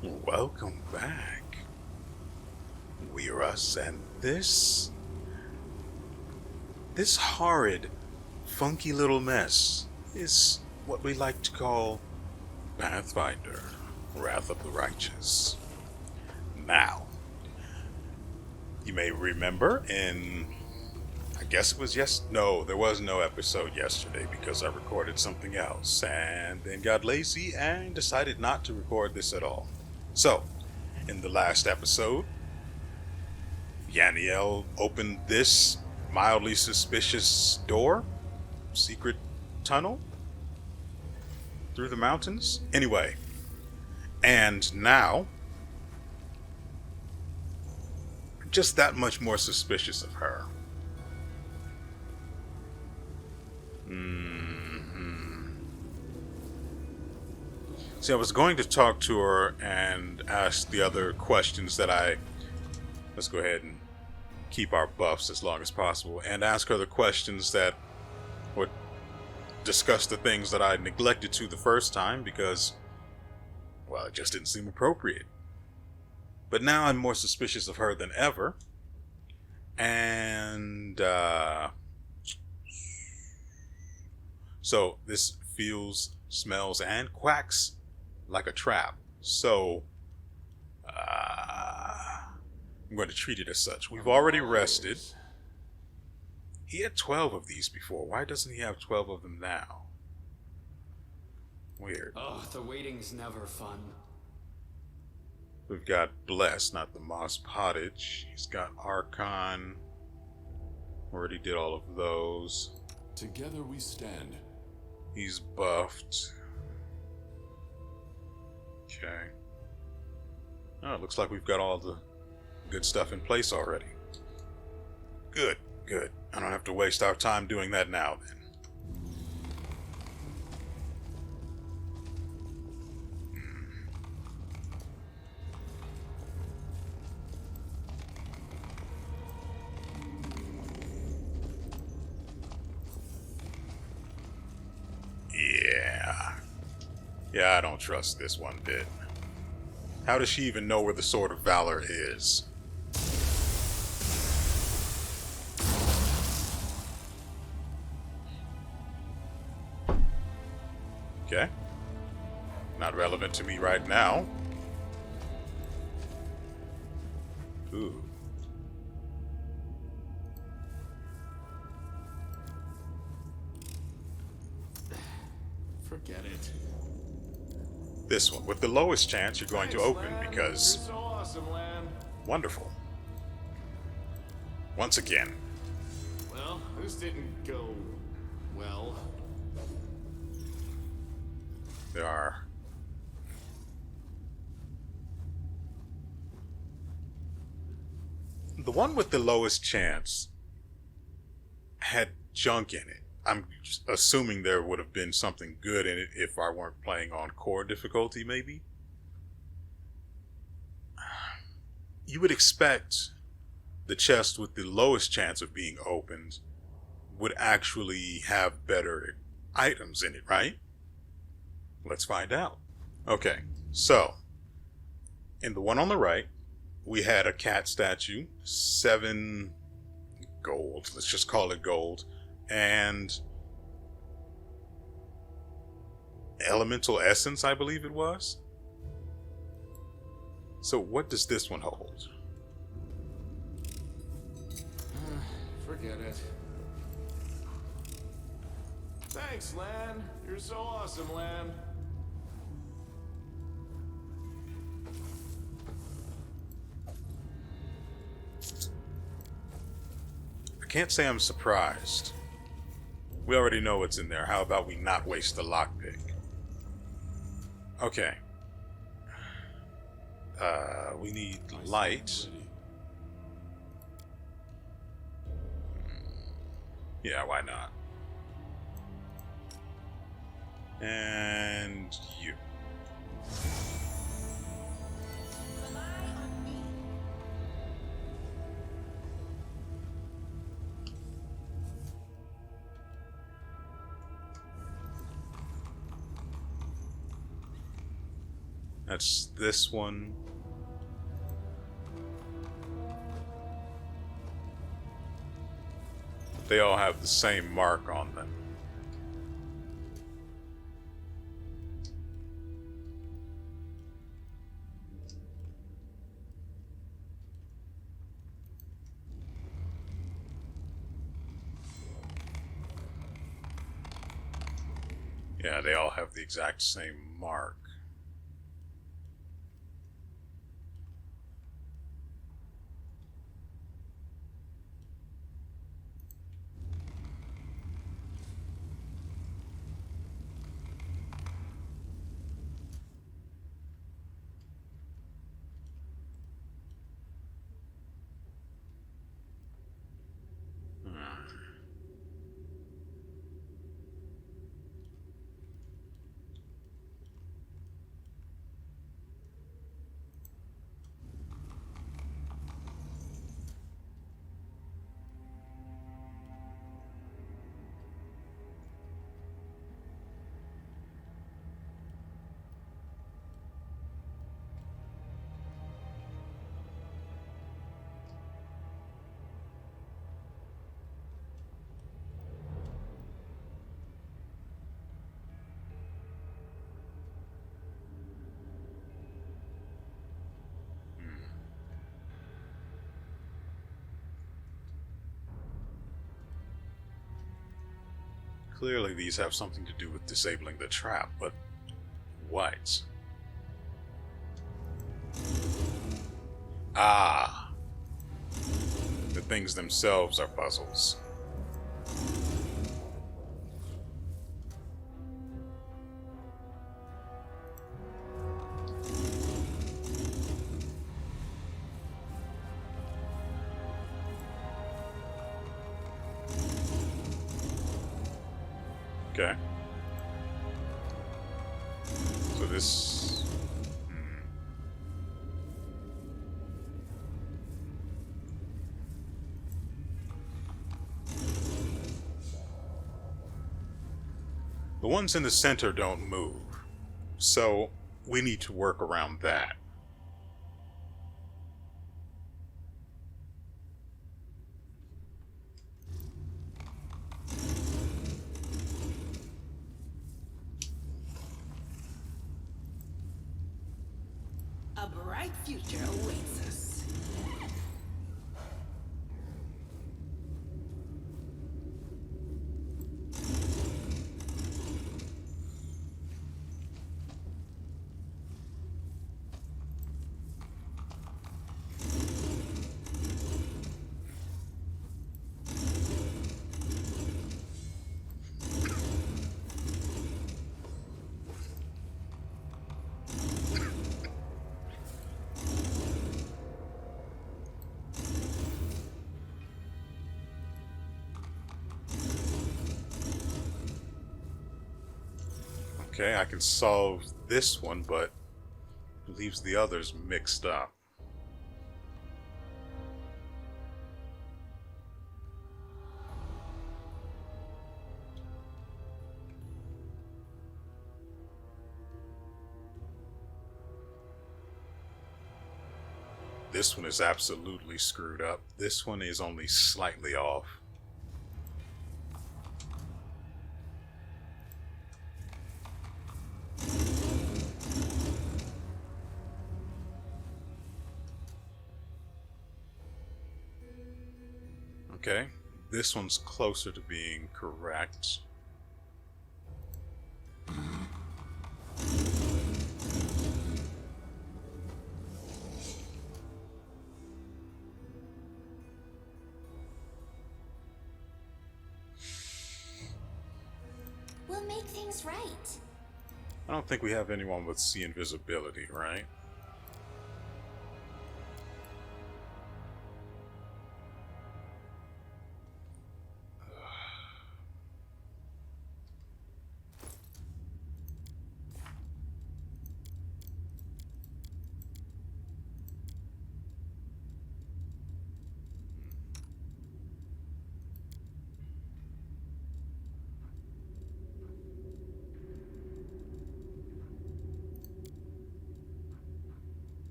Welcome back, WeArEuS, and this horrid, funky little mess is what we like to call Pathfinder, Wrath of the Righteous. Now, you may remember I guess it was no, there was no episode yesterday because I recorded something else and then got lazy and decided not to record this at all. So, in the last episode, Yaniel opened this mildly suspicious door, secret tunnel through the mountains. Anyway, and now, just that much more suspicious of her. See, I was going to talk to her and ask the other questions let's go ahead and keep our buffs as long as possible, and ask her the questions that would discuss the things that I neglected to the first time because, well, it just didn't seem appropriate. But now I'm more suspicious of her than ever, and so this feels, smells, and quacks like a trap. So I'm going to treat it as such. We've already rested. He had 12 of these before. Why doesn't he have 12 of them now? Weird. Oh, the waiting's never fun. We've got Bless, not the Moss Pottage. He's got Archon. Already did all of those. Together we stand. He's buffed. Okay. Oh, it looks like we've got all the good stuff in place already. Good, good. I don't have to waste our time doing that now, then. Yeah, I don't trust this one bit. How does she even know where the Sword of Valor is? Okay. Not relevant to me right now. Ooh. Forget it. This one, with the lowest chance you're going to open Lan. because... You're so awesome, Lan. Wonderful. Once again. Well, this didn't go well. There are... The one with the lowest chance had junk in it. I'm just assuming there would have been something good in it if I weren't playing on core difficulty, maybe? You would expect the chest with the lowest chance of being opened would actually have better items in it, right? Let's find out. Okay, so in the one on the right, we had a cat statue, 7 gold, let's just call it gold, and elemental essence, I believe it was. So what does this one hold? Forget it. Thanks, Lan. You're so awesome, Lan. I can't say I'm surprised. We already know what's in there. How about we not waste the lockpick? Okay. We need light. Yeah, why not? And you. That's this one. They all have the same mark on them. Yeah, they all have the exact same mark. Clearly these have something to do with disabling the trap, but what? Ah, the things themselves are puzzles. Okay. So this... The ones in the center don't move, so we need to work around that. A bright future awaits us. Okay, I can solve this one, but it leaves the others mixed up. This one is absolutely screwed up. This one is only slightly off. Okay, this one's closer to being correct. We'll make things right. I don't think we have anyone with sea invisibility, right?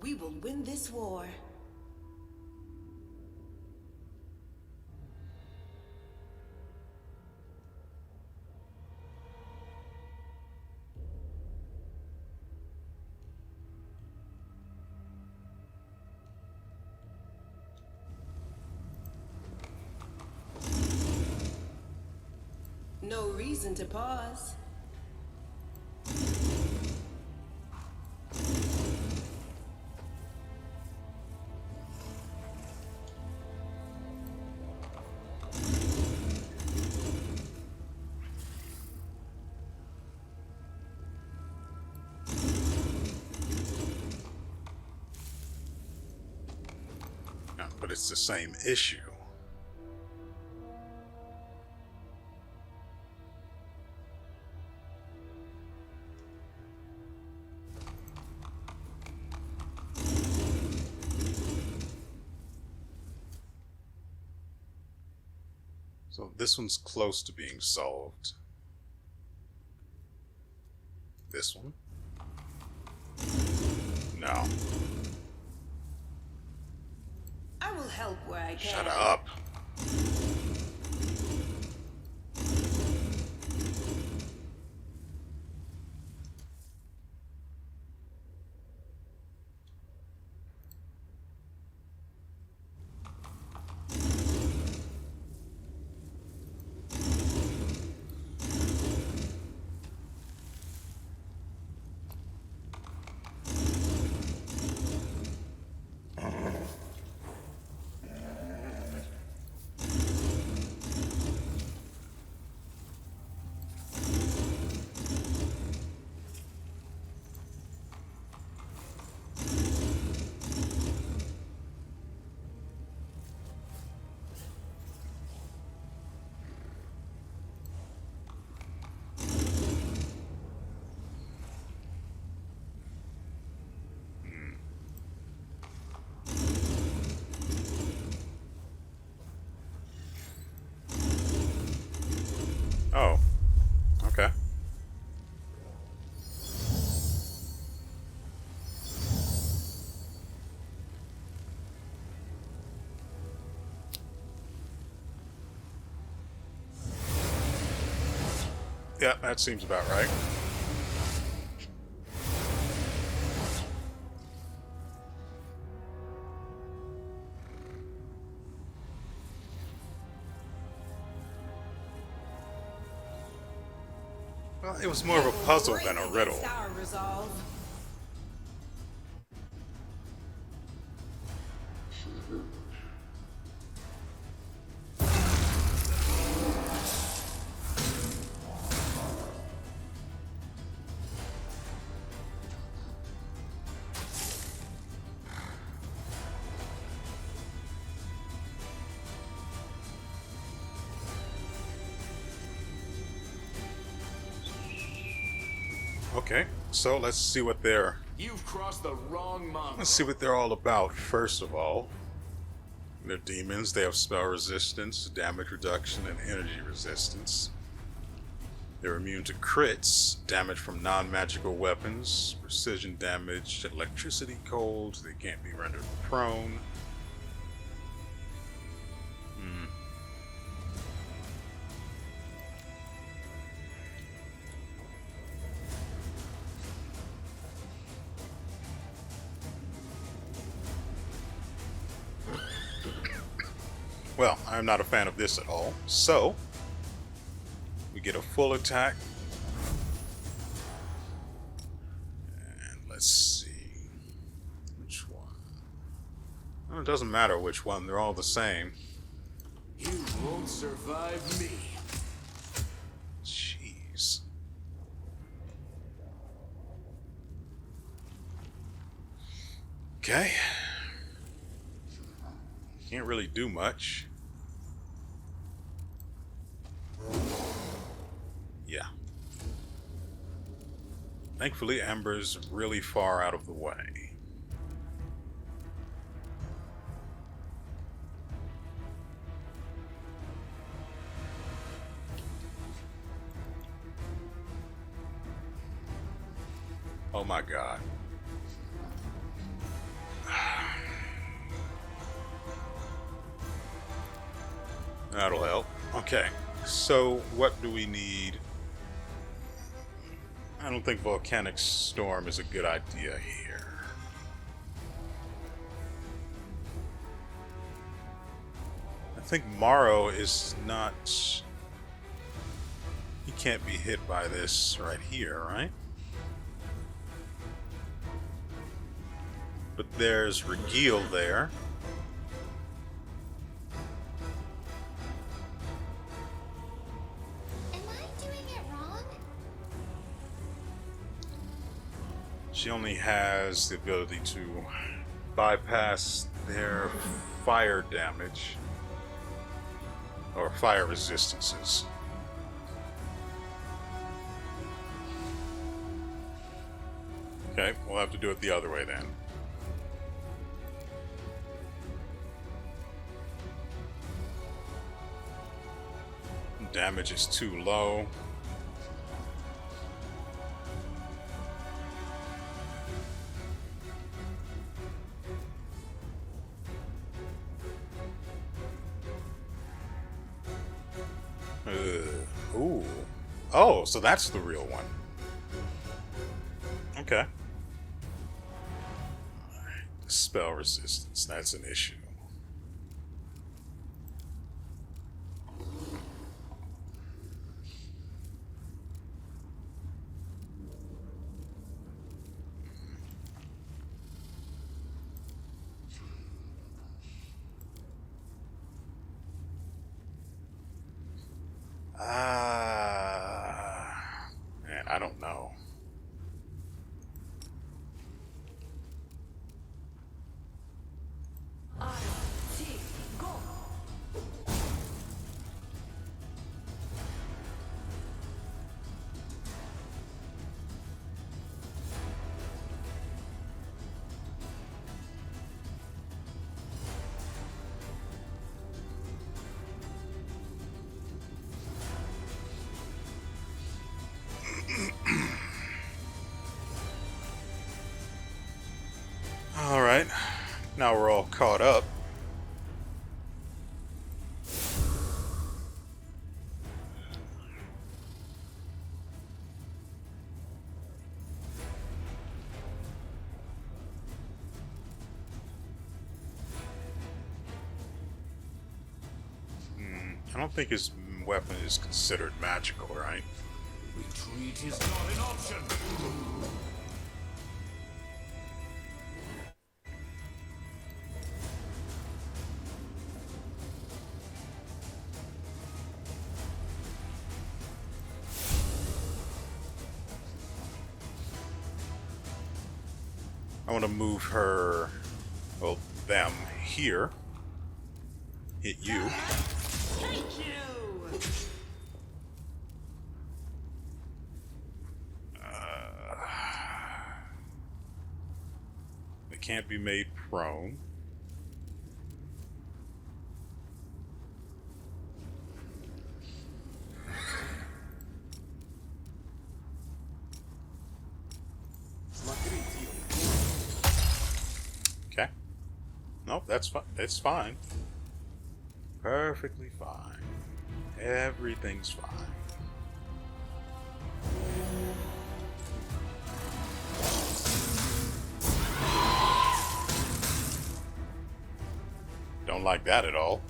We will win this war. No reason to pause. Yeah, but it's the same issue. So this one's close to being solved. This one? No. I will help where I can. Shut up. Oh, okay. Yeah, that seems about right. Well, it was more of a puzzle than a riddle. Our resolve. Okay, so let's see what they're You've crossed the wrong mountain. let's see what they're all about. First of all, they're demons. They have spell resistance, damage reduction, and energy resistance. They're immune to crits, damage from non-magical weapons, precision damage, electricity, cold. They can't be rendered prone. Well, I'm not a fan of this at all. So, we get a full attack. And let's see. Which one? Well, it doesn't matter which one, they're all the same. You won't survive me. Jeez. Okay. Can't really do much. Yeah. Thankfully, Amber's really far out of the way. Oh my god. That'll help. Okay, so what do we need? I don't think Volcanic Storm is a good idea here. I think Morrow is not... He can't be hit by this right here, right? But there's Regil there. Am I doing it wrong? She only has the ability to bypass their fire damage or fire resistances. Okay, we'll have to do it the other way then. Damage is too low. Ooh. Oh, so that's the real one. Okay. Alright, spell resistance, that's an issue. Man, I don't know. Go. Alright, now we're all caught up. I don't think his weapon is considered magical, right? Retreat is not an option. I want to move her, well, them here. Hit you. Thank you. They can't be made prone. Okay. Nope, that's fine. It's fine. Perfectly fine. Everything's fine. Don't like that at all.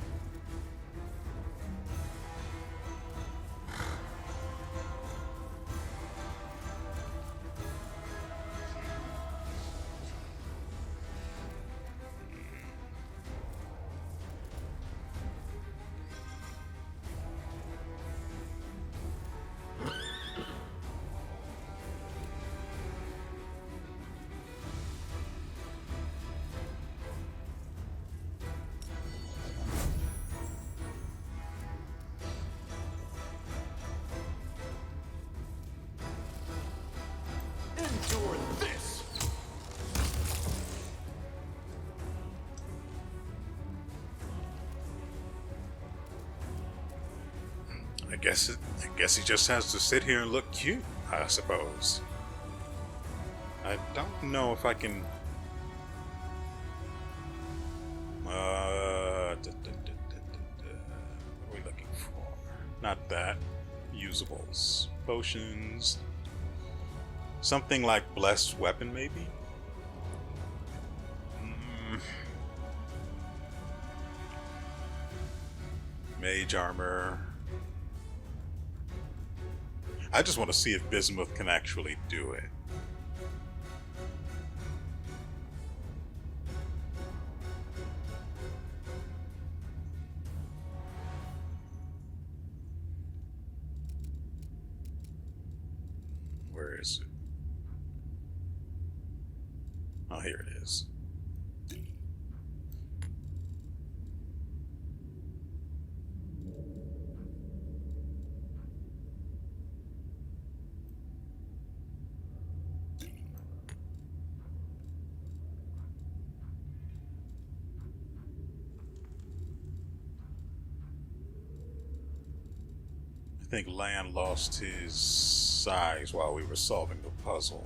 Endure this. I guess he just has to sit here and look cute, I suppose. I don't know if I can. What do we Not that. Usables. Potions. Something like blessed weapon, maybe? Mage armor. I just want to see if Bismuth can actually do it. Where is it? Oh, here it is. I think Lan lost his size while we were solving the puzzle.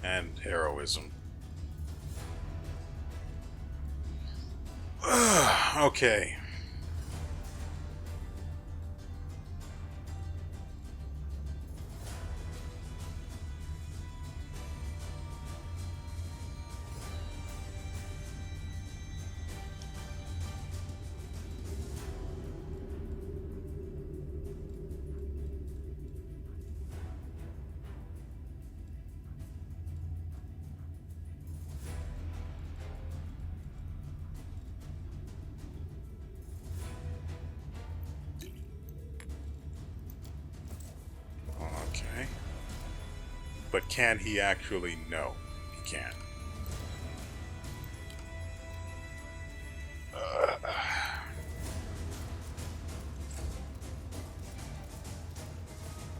And heroism. Okay. Okay. But can he actually? No, he can't.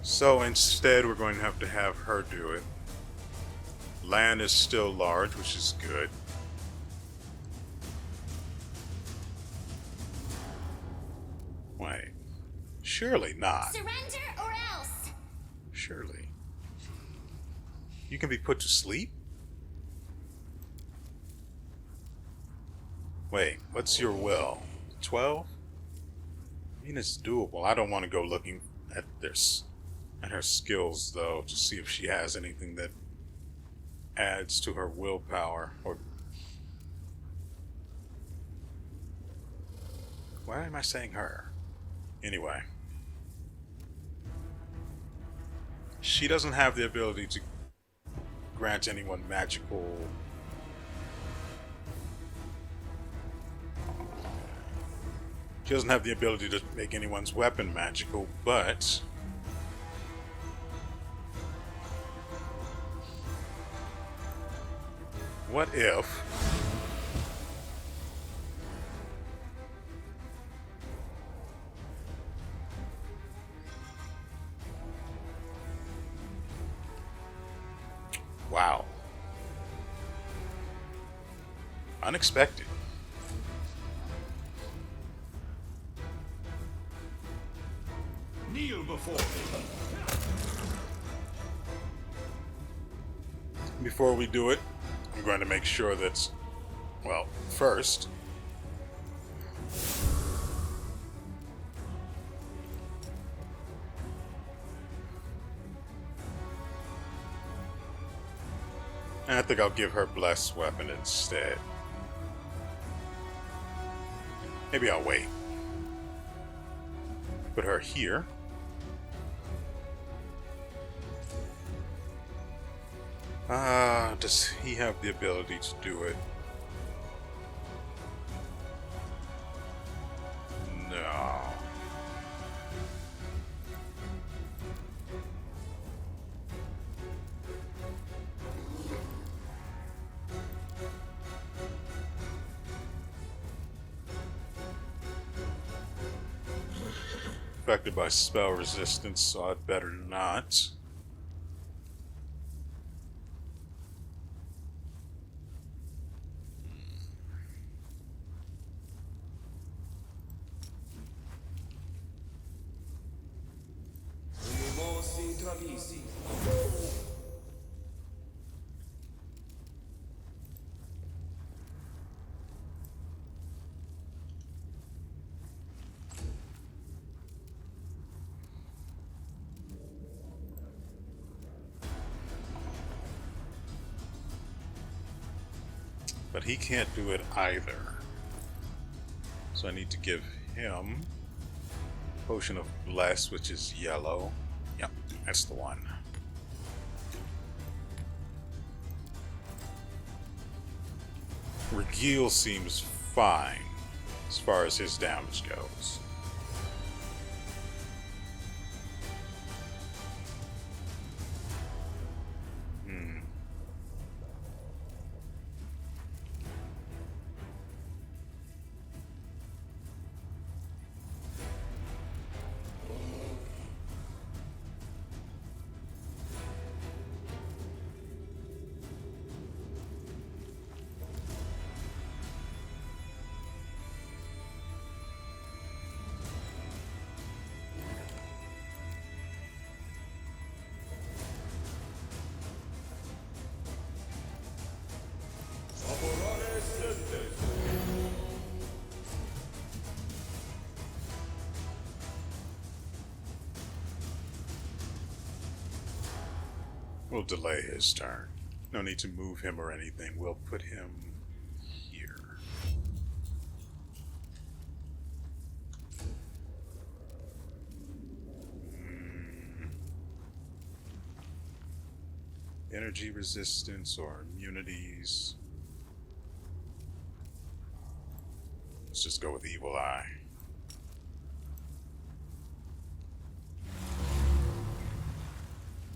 So instead, we're going to have her do it. Lan is still large, which is good. Wait. Surely not. Surrender or else. Surely. You can be put to sleep? Wait, what's your will? 12? I mean, it's doable. I don't want to go looking at this, at her skills, though, to see if she has anything that adds to her willpower. Or why am I saying her? Anyway. She doesn't have the ability to grant anyone magical... She doesn't have the ability to make anyone's weapon magical, but... What if... Wow. Unexpected. Kneel before me. Before we do it, I'm going to make sure that, well, first, and I think I'll give her blessed weapon instead. Maybe I'll wait. Put her here. Does he have the ability to do it? No. Affected by spell resistance, so I'd better not. But he can't do it either. So I need to give him Potion of Bless, which is yellow. Yep, that's the one. Regil seems fine as far as his damage goes. We'll delay his turn. No need to move him or anything. We'll put him here. Energy resistance or immunities. Let's just go with Evil Eye.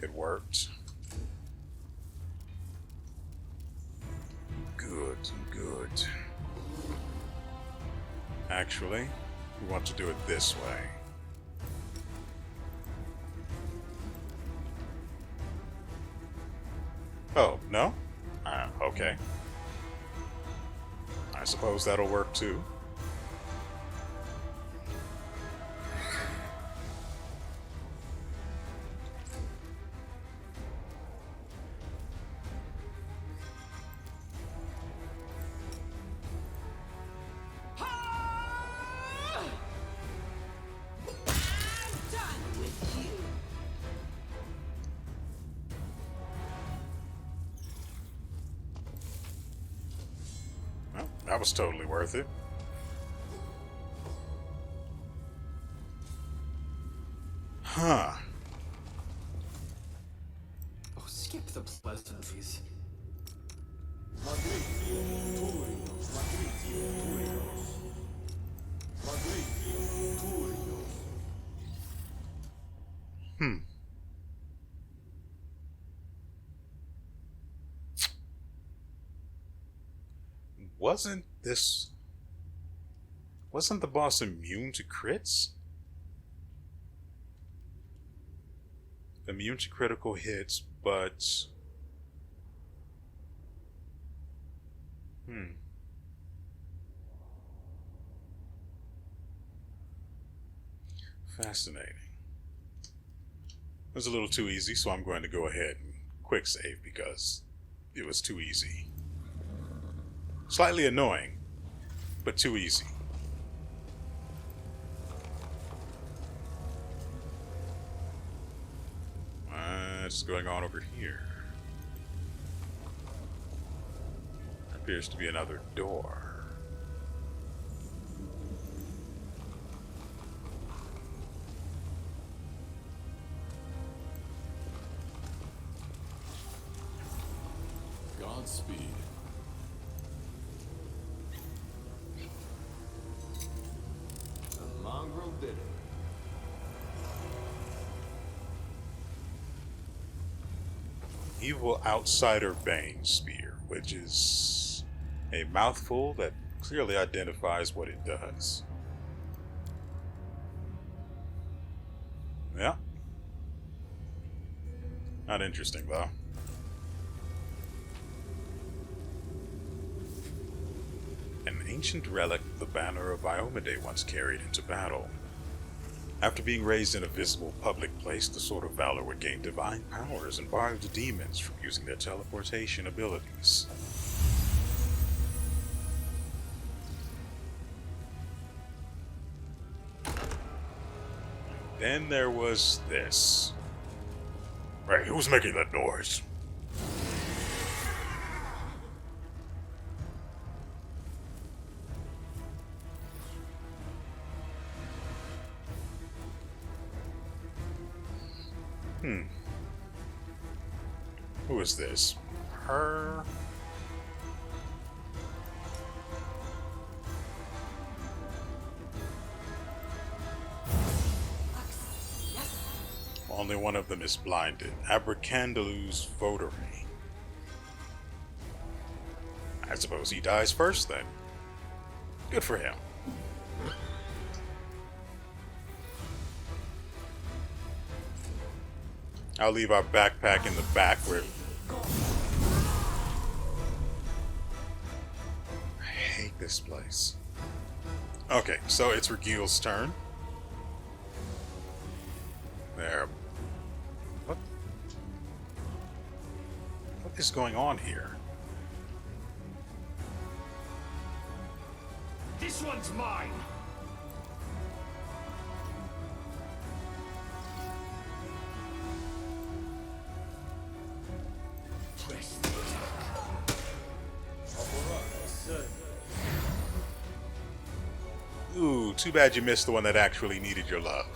It worked. Good, good. Actually, we want to do it this way. Oh, no? Okay. I suppose that'll work too. That was totally worth it. Huh. Oh, skip the pleasantries. Wasn't the boss immune to crits? Immune to critical hits, but... Fascinating. It was a little too easy, so I'm going to go ahead and quick save because it was too easy. Slightly annoying, but too easy. What's going on over here? Appears to be another door. Godspeed. The mongrel did it. Evil Outsider Bane Spear, which is a mouthful that clearly identifies what it does. Yeah. Not interesting, though. An ancient relic the banner of Iomade once carried into battle. After being raised in a visible public place, the Sword of Valor would gain divine powers and bar the demons from using their teleportation abilities. Then there was this. Hey, who's making that noise? Who is this? Her? Only one of them is blinded. Abracandalu's votary. I suppose he dies first then. Good for him. I'll leave our backpack in the back where... I hate this place. Okay, so it's Regil's turn. There. What is going on here? This one's mine. Ooh, too bad you missed the one that actually needed your love.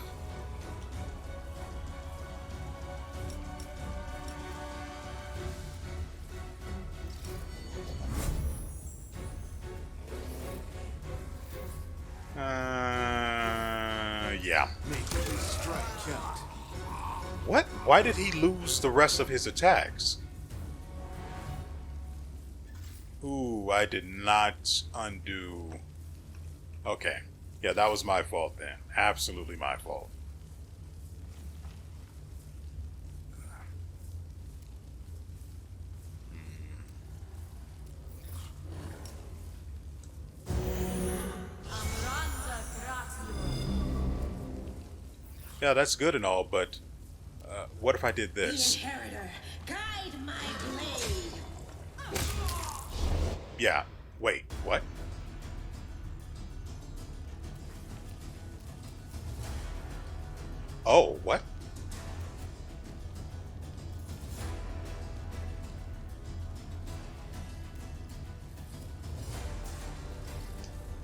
Yeah. What? Why did he lose the rest of his attacks? Ooh, I did not undo. Okay. Yeah, that was my fault then. Absolutely my fault. Yeah, that's good and all, but what if I did this? The inheritor, guide my blade. Yeah. Wait, what? Oh, what?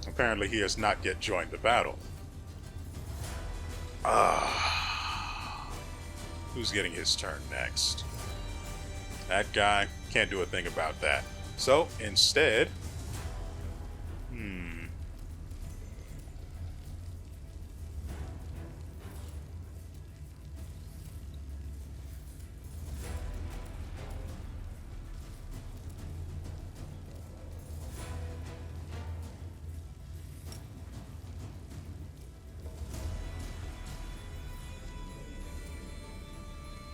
Apparently he has not yet joined the battle. Who's getting his turn next? That guy can't do a thing about that. So, instead...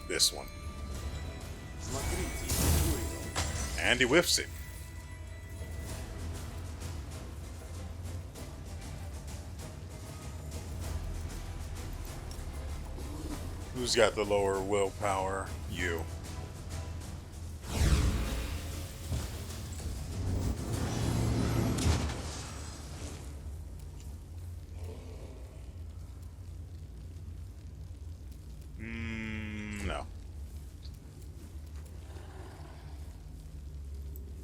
this one. And he whiffs it. Who's got the lower willpower? You. No.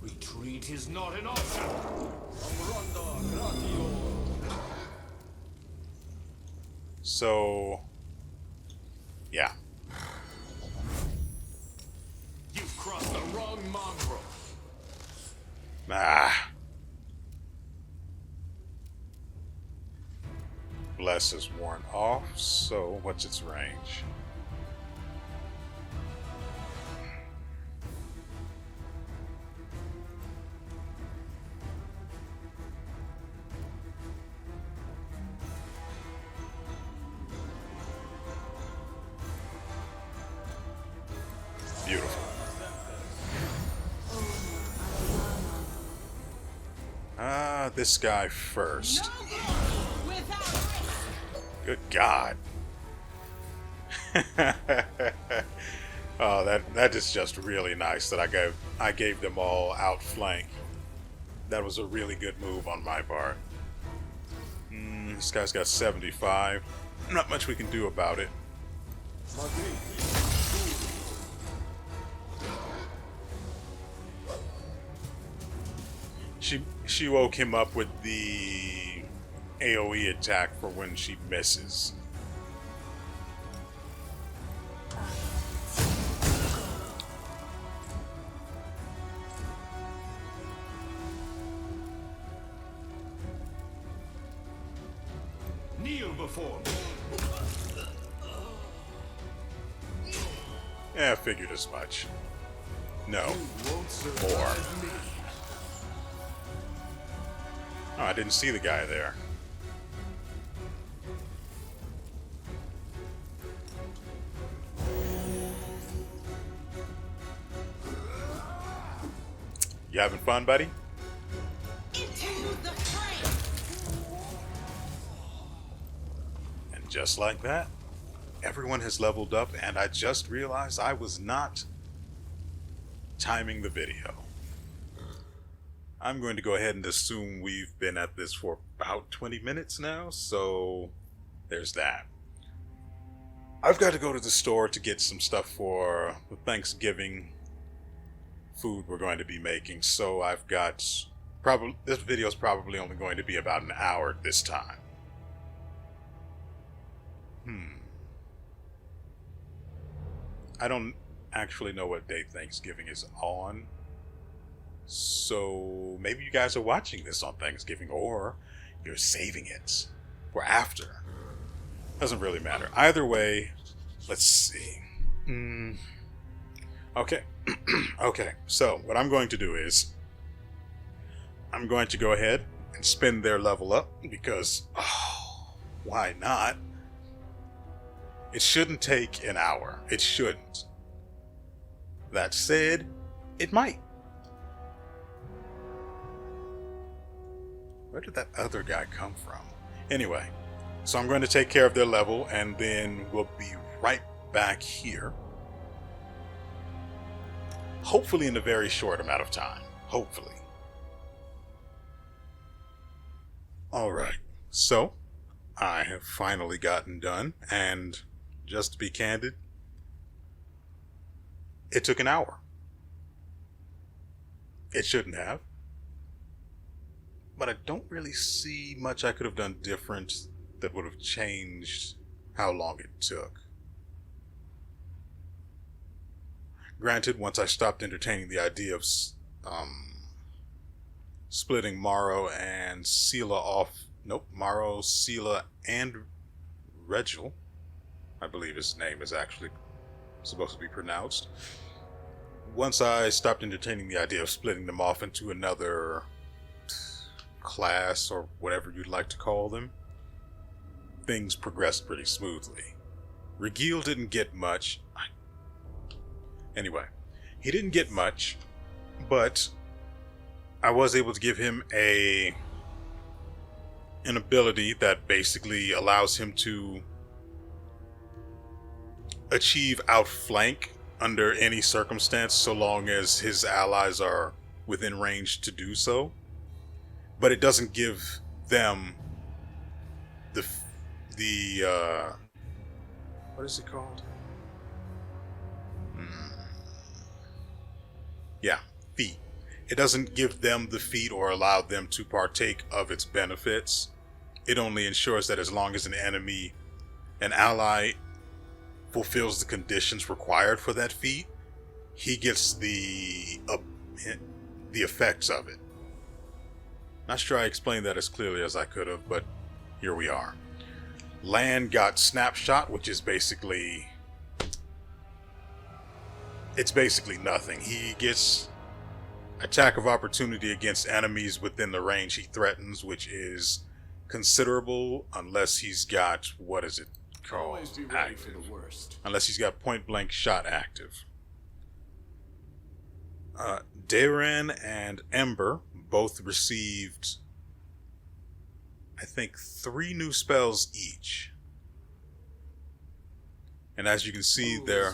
Retreat is not an option. So... yeah. You've crossed the wrong mongrel. Ah. Bless is worn off, so what's its range? Beautiful. This guy first. Good God. Oh, that is just really nice that I gave them all outflank. That was a really good move on my part. This guy's got 75. Not much we can do about it. She woke him up with the AoE attack for when she misses. before me. Yeah, I figured as much. No. Won't survive More. me. Oh, I didn't see the guy there. You having fun, buddy? Into the fray. And just like that, everyone has leveled up, and I just realized I was not timing the video. I'm going to go ahead and assume we've been at this for about 20 minutes now, so there's that. I've got to go to the store to get some stuff for the Thanksgiving food we're going to be making, so I've got this video is probably only going to be about an hour this time. I don't actually know what day Thanksgiving is on, so maybe you guys are watching this on Thanksgiving, or you're saving it for after. Doesn't really matter. Either way, let's see. Okay. Okay, so what I'm going to do is I'm going to go ahead and spin their level up because, why not? It shouldn't take an hour. It shouldn't. That said, it might. Where did that other guy come from? Anyway, so I'm going to take care of their level, and then we'll be right back here. Hopefully in a very short amount of time. Hopefully. Alright, so I have finally gotten done, and just to be candid, it took an hour. It shouldn't have. But I don't really see much I could have done different that would have changed how long it took. Granted, once I stopped entertaining the idea of splitting Morrow and Sela off. Nope, Morrow, Sela, and Regil, I believe his name is actually supposed to be pronounced. Once I stopped entertaining the idea of splitting them off into another class, or whatever you'd like to call them, things progressed pretty smoothly. Regil didn't get much. Anyway, he didn't get much, but I was able to give him an ability that basically allows him to achieve outflank under any circumstance, so long as his allies are within range to do so. But it doesn't give them the what is it called? Yeah, feat. It doesn't give them the feat or allow them to partake of its benefits. It only ensures that as long as an ally fulfills the conditions required for that feat, he gets the effects of it. Not sure I explained that as clearly as I could have, but here we are. Land got snapshot, which is basically... it's basically nothing. He gets attack of opportunity against enemies within the range he threatens, which is considerable unless he's got, what is it called? Always be ready for the worst. Unless he's got point blank shot active. Darren and Ember both received, I think, 3 new spells each. And as you can see, their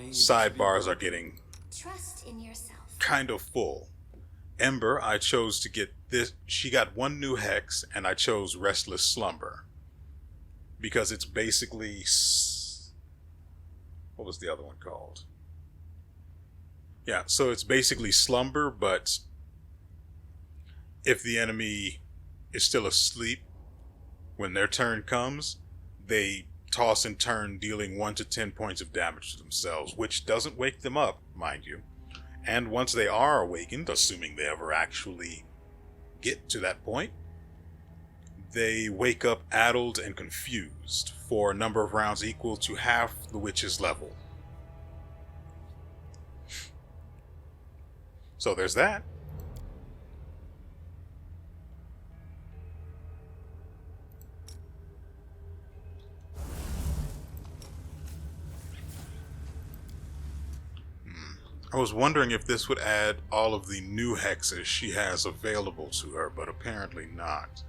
sidebars are getting Trust in yourself. kind of full. Ember, I chose to get this. She got 1 new hex, and I chose Restless Slumber. Because it's basically... what was the other one called? Yeah, so it's basically slumber, but if the enemy is still asleep when their turn comes, they toss and turn, dealing 1 to 10 points of damage to themselves, which doesn't wake them up, mind you. And once they are awakened, assuming they ever actually get to that point, they wake up addled and confused for a number of rounds equal to half the witch's level. So there's that. I was wondering if this would add all of the new hexes she has available to her, but apparently not.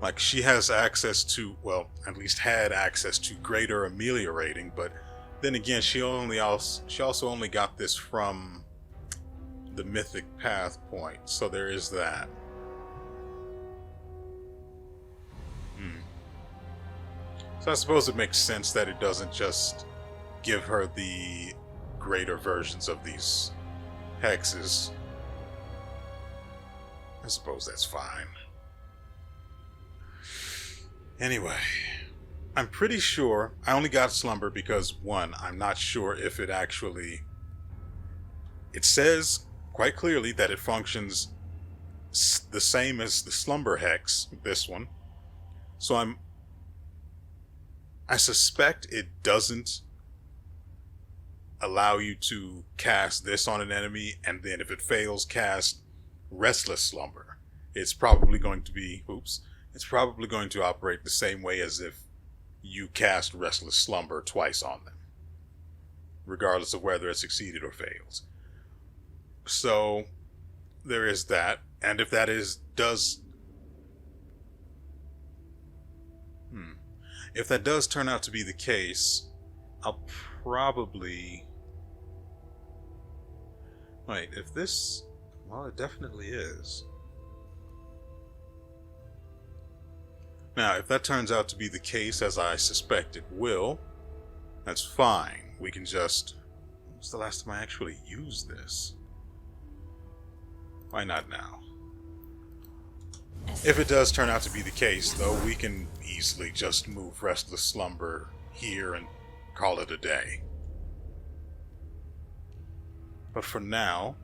Like, she has access to, well, at least had access to greater ameliorating, but then again, she also only got this from the Mythic Path point, so there is that. So I suppose it makes sense that it doesn't just give her the greater versions of these hexes. I suppose that's fine. Anyway, I'm pretty sure I only got Slumber because, one, I'm not sure if it actually... It says quite clearly that it functions the same as the Slumber hex, this one. So I suspect it doesn't allow you to cast this on an enemy, and then if it fails, cast Restless Slumber. It's probably going to be, it's probably going to operate the same way as if you cast Restless Slumber twice on them, regardless of whether it succeeded or fails. So there is that, and if that if that does turn out to be the case, I'll probably... Wait, if this... Well, it definitely is. Now, if that turns out to be the case, as I suspect it will, that's fine. We can just... When's the last time I actually used this? Why not now? If it does turn out to be the case, though, we can easily just move Restless Slumber here and call it a day. But for now,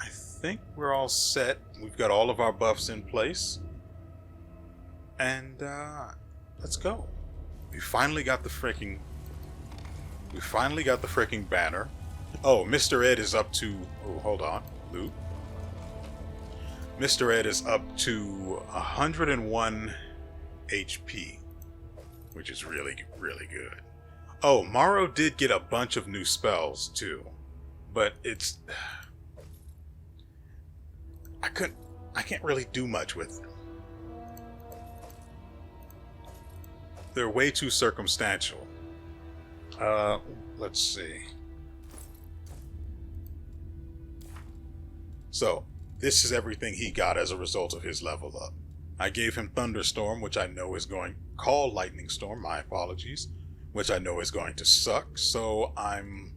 I think we're all set. We've got all of our buffs in place. And, let's go. We finally got the freaking banner. Oh, Mr. Ed is up to... Oh, hold on. Loot. Mr. Ed is up to 101 HP, which is really, really good. Oh, Morrow did get a bunch of new spells, too. But it's... I can't really do much with them. They're way too circumstantial. Let's see. So, this is everything he got as a result of his level up. I gave him Thunderstorm, which I know is going... Call Lightning Storm, my apologies. Which I know is going to suck, so I'm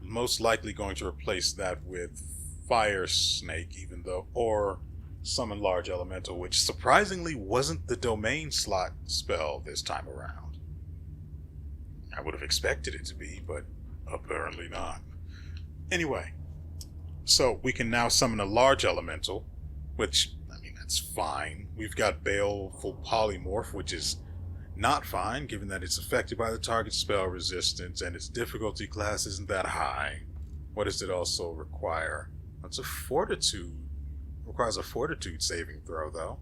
most likely going to replace that with Fire Snake, even though... Or Summon Large Elemental, which surprisingly wasn't the domain slot spell this time around. I would have expected it to be, but apparently not. Anyway... So, we can now summon a large elemental, which, I mean, that's fine. We've got Baleful Polymorph, which is not fine, given that it's affected by the target spell resistance, and its difficulty class isn't that high. What does it also require? It's a Fortitude. It requires a Fortitude saving throw, though.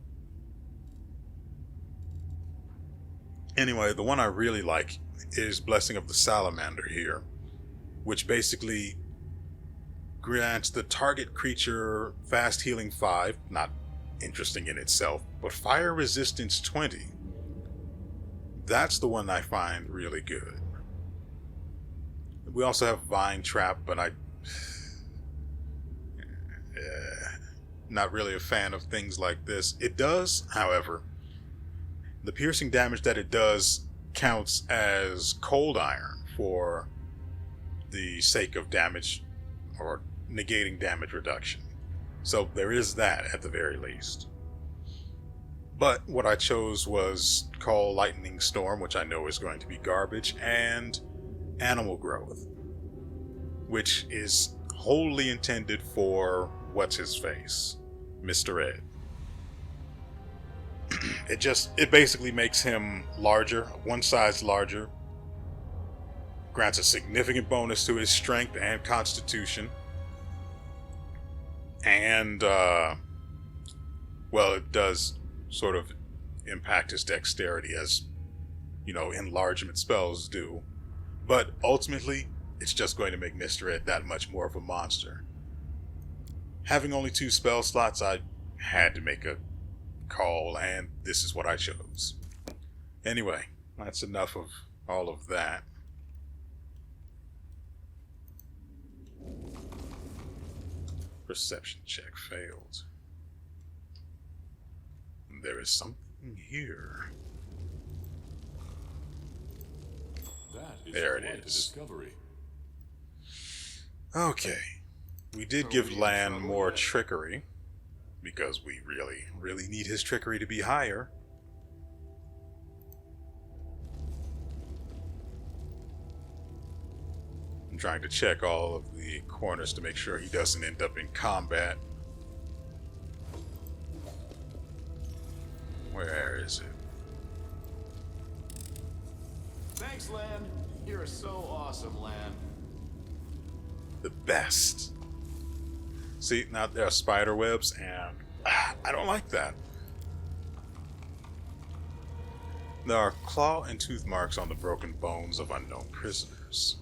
Anyway, the one I really like is Blessing of the Salamander here, which basically... grants the target creature fast healing 5, not interesting in itself, but fire resistance 20. That's the one I find really good. We also have Vine Trap, but not really a fan of things like this. It does, however, the piercing damage that it does counts as Cold Iron for the sake of damage, or negating damage reduction. So there is that at the very least. But what I chose was Call Lightning Storm, which I know is going to be garbage, and Animal Growth, which is wholly intended for what's his face, Mr. Ed. It basically makes him larger, one size larger, grants a significant bonus to his strength and constitution, and well, it does sort of impact his dexterity, as you know, enlargement spells do, but ultimately it's just going to make Mr. Ed that much more of a monster. Having only 2 spell slots, I had to make a call, and this is what I chose. Anyway, that's enough of all of that. Perception check failed. There is something here. That is There it quite a is. discovery. Okay. We did give Lan more trickery, because we really need his trickery to be higher. I'm trying to check all of the corners to make sure he doesn't end up in combat. Where is it? Thanks, Lan. You're so awesome, Lan. The best. See, now there are spider webs, and I don't like that. There are claw and tooth marks on the broken bones of unknown prisoners.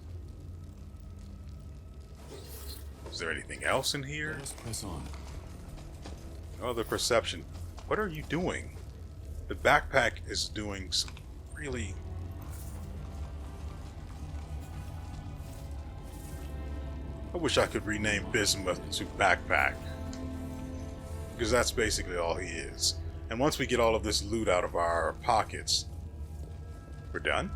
Is there anything else in here? Let us press on. No other perception. What are you doing? The backpack is doing some really... I wish I could rename Bismuth to Backpack, because that's basically all he is. And once we get all of this loot out of our pockets, we're done.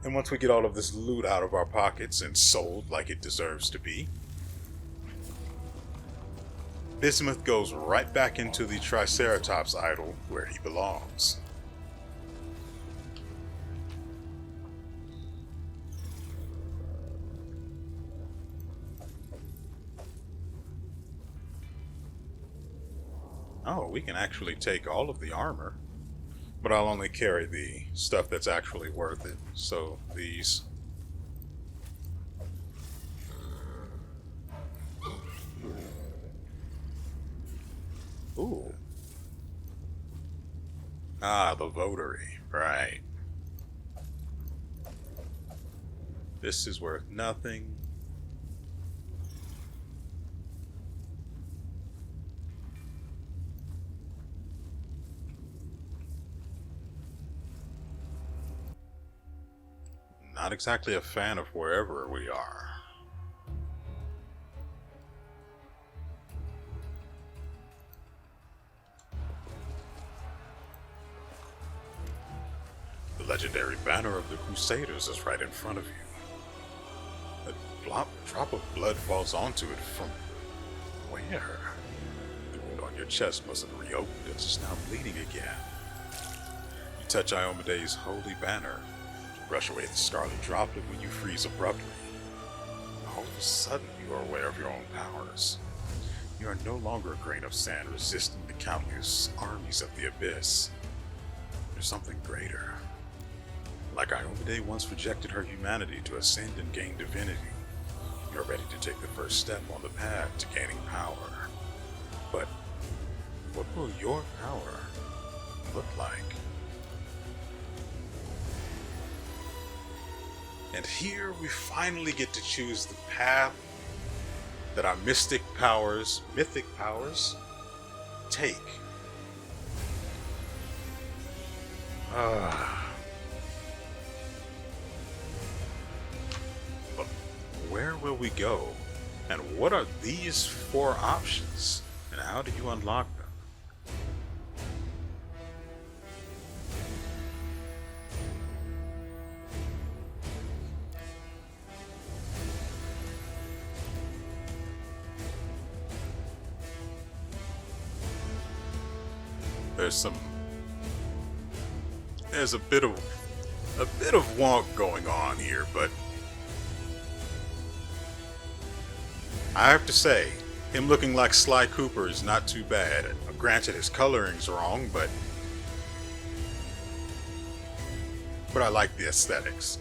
And once we get all of this loot out of our pockets and sold like it deserves to be, Bismuth goes right back into the Triceratops idol where he belongs. Oh, we can actually take all of the armor, but I'll only carry the stuff that's actually worth it. So these. Ooh. Ah, the WotR, right. This is worth nothing. Not exactly a fan of wherever we are. The legendary banner of the Crusaders is right in front of you. A drop of blood falls onto it from where? The wound on your chest must have reopened. It's now bleeding again. You touch Iomede's holy banner. Brush away the scarlet droplet when you freeze abruptly. All of a sudden, you are aware of your own powers. You are no longer a grain of sand resisting the countless armies of the abyss. There's something greater. Like Iomade once rejected her humanity to ascend and gain divinity, you're ready to take the first step on the path to gaining power. But what will your power look like? And here we finally get to choose the path that our mythic powers take. But where will we go? And what are these 4 options? And how do you unlock them? There's a bit of wonk going on here, but I have to say, Him looking like Sly Cooper is not too bad. Granted, his coloring's wrong, but I like the aesthetics.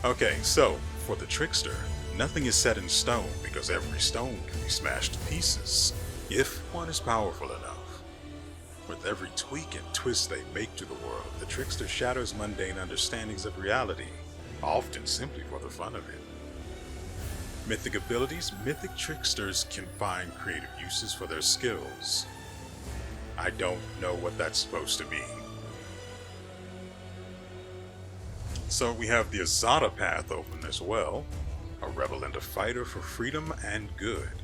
Okay, so, for the Trickster, nothing is set in stone because every stone can be smashed to pieces, if one is powerful enough. With every tweak and twist they make to the world, the Trickster shatters mundane understandings of reality, often simply for the fun of it. Mythic abilities, mythic tricksters can find creative uses for their skills. I don't know what that's supposed to mean. So we have the Azada path open as well, a rebel and a fighter for freedom and good.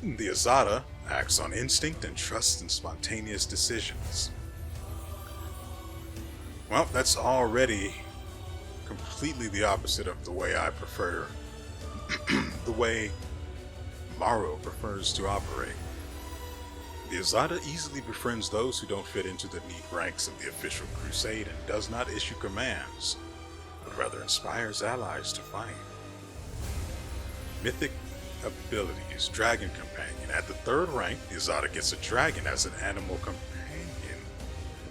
The Azada acts on instinct and trusts in spontaneous decisions. Well, that's already completely the opposite of the way I prefer, the way Morrow prefers to operate. The Azada easily befriends those who don't fit into the neat ranks of the official crusade and does not issue commands, but rather inspires allies to fight. Mythic abilities, Dragon Companion. At the 3rd rank, the Azada gets a dragon as an animal companion.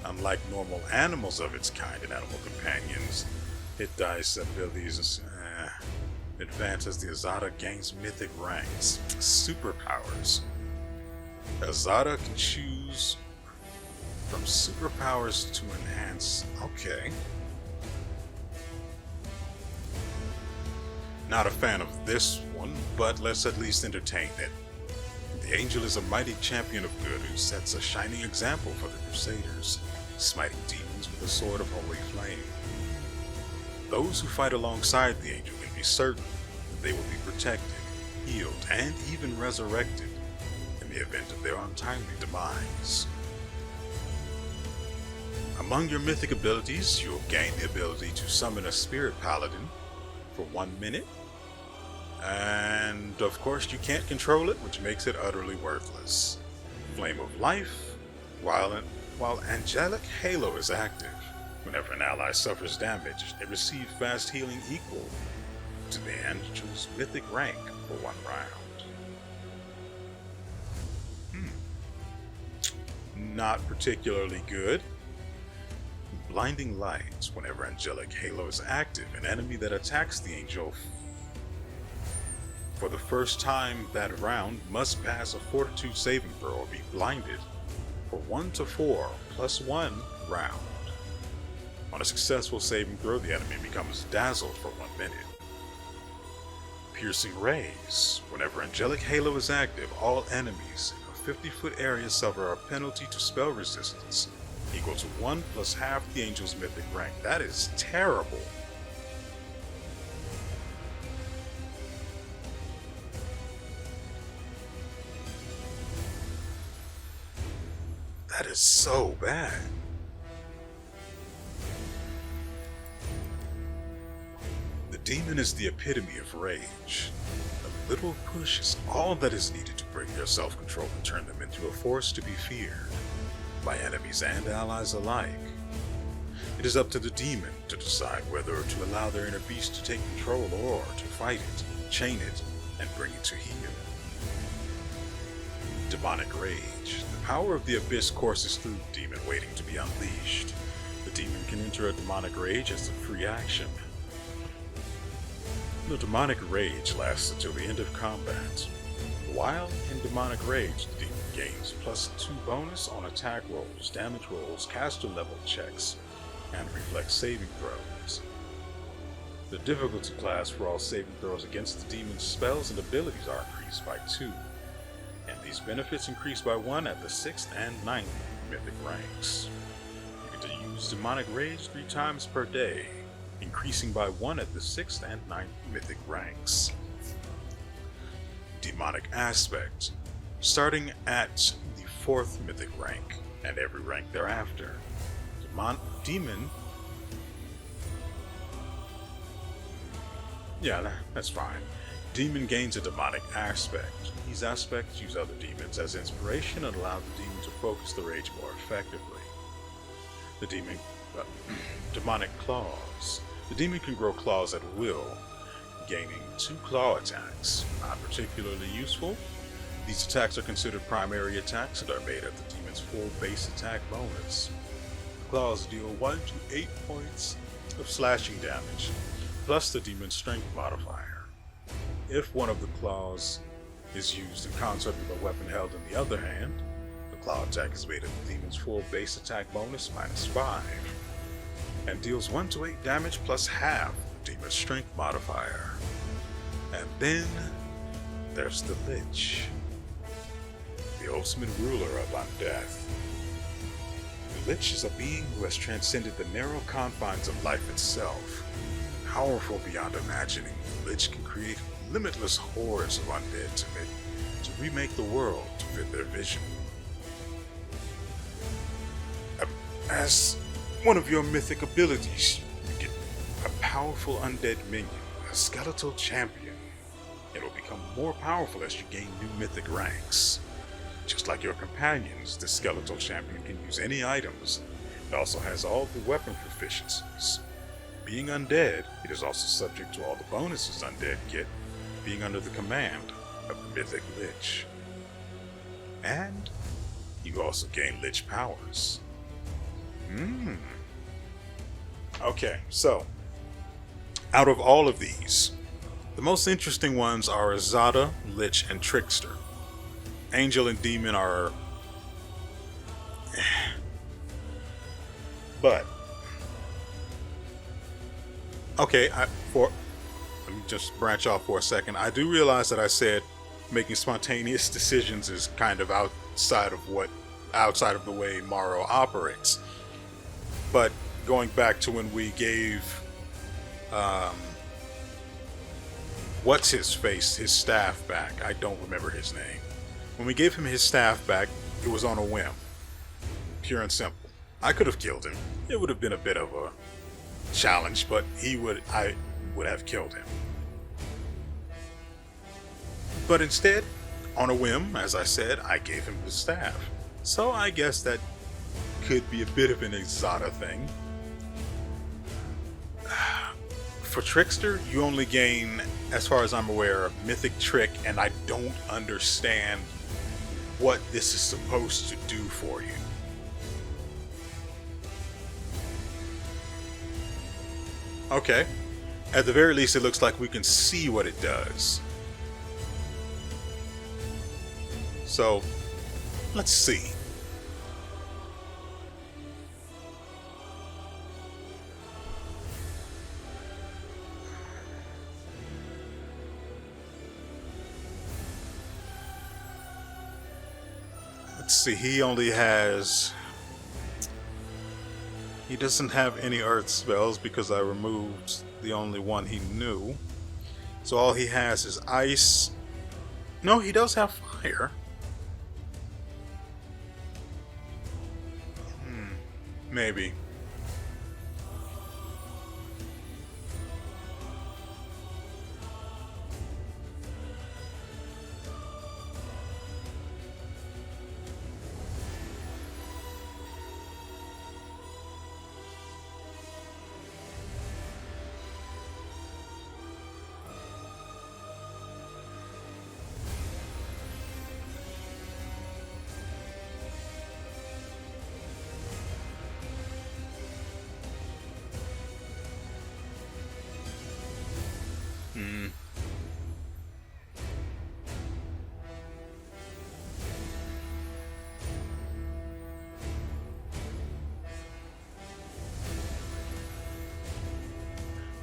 Unlike normal animals of its kind and animal companions, hit dice abilities advance as the Azada gains mythic ranks. Superpowers. Azada can choose from superpowers to enhance. Okay. Not a fan of this one, but let's at least entertain it. The Angel is a mighty champion of good who sets a shining example for the Crusaders, smiting demons with a sword of holy flame. Those who fight alongside the Angel can be certain that they will be protected, healed, and even resurrected in the event of their untimely demise. Among your mythic abilities, you'll gain the ability to summon a spirit paladin for 1 minute. And of course you can't control it, which makes it utterly worthless. Flame of Life, while Angelic Halo is active, whenever an ally suffers damage, they receive fast healing equal to the Angel's mythic rank for 1 round. Not particularly good. Blinding Light, whenever Angelic Halo is active, an enemy that attacks the Angel for the first time that round must pass a Fortitude saving throw or be blinded for 1 to 4 plus 1 round. On a successful saving throw, the enemy becomes dazzled for 1 minute. Piercing Rays, whenever Angelic Halo is active, all enemies in a 50-foot area suffer a penalty to spell resistance equal to 1 plus half the Angel's mythic rank. That is terrible. That is so bad. The demon is the epitome of rage. A little push is all that is needed to break their self-control and turn them into a force to be feared by enemies and allies alike. It is up to the demon to decide whether to allow their inner beast to take control or to fight it, chain it, and bring it to heel. Demonic Rage. The power of the Abyss courses through the demon waiting to be unleashed. The demon can enter a demonic rage as a free action. The demonic rage lasts until the end of combat. While in demonic rage, the demon gains +2 bonus on attack rolls, damage rolls, caster level checks, and reflex saving throws. The difficulty class for all saving throws against the demon's spells and abilities are increased by 2, and these benefits increase by 1 at the 6th and 9th mythic ranks. You get to use demonic rage 3 times per day, increasing by 1 at the 6th and 9th mythic ranks. Demonic Aspect, starting at the 4th mythic rank and every rank thereafter. That's fine. Demon gains a demonic aspect. These aspects use other demons as inspiration and allow the demon to focus the rage more effectively. Demonic Claws. The demon can grow claws at will, gaining 2 claw attacks. Not particularly useful, These attacks are considered primary attacks and are made at the demon's full base attack bonus. The claws deal 1 to 8 points of slashing damage, plus the demon's strength modifier. If one of the claws is used in concert with a weapon held in the other hand, the claw attack is made at the demon's full base attack bonus -5, and deals 1 to 8 damage plus half the demon's strength modifier. And then there's the Lich, the ultimate ruler of undeath. The Lich is a being who has transcended the narrow confines of life itself. Powerful beyond imagining, the Lich can create limitless hordes of undead to remake the world to fit their vision. As one of your mythic abilities, you get a powerful undead minion, a skeletal champion. It will become more powerful as you gain new mythic ranks. Just like your companions, the skeletal champion can use any items. It also has all the weapon proficiencies. Being undead, it is also subject to all the bonuses undead get, being under the command of the Mythic Lich. And you also gain Lich powers. Okay, so out of all of these, the most interesting ones are Azada, Lich, and Trickster. Angel and Demon are... But... Okay, let me just branch off for a second. I do realize that I said making spontaneous decisions is kind of outside of the way Morrow operates. But going back to when we gave what's his face, his staff back. I don't remember his name. When we gave him his staff back, it was on a whim. Pure and simple. I could have killed him. It would have been a bit of a challenge, but I would have killed him. But instead, on a whim, as I said, I gave him the staff. So I guess that could be a bit of an Azada thing. For Trickster, you only gain, as far as I'm aware, a Mythic Trick, and I don't understand what this is supposed to do for you. Okay. At the very least, it looks like we can see what it does. So, let's see. Let's see, he doesn't have any earth spells because I removed the only one he knew. So all he has is ice. No, he does have fire. Maybe.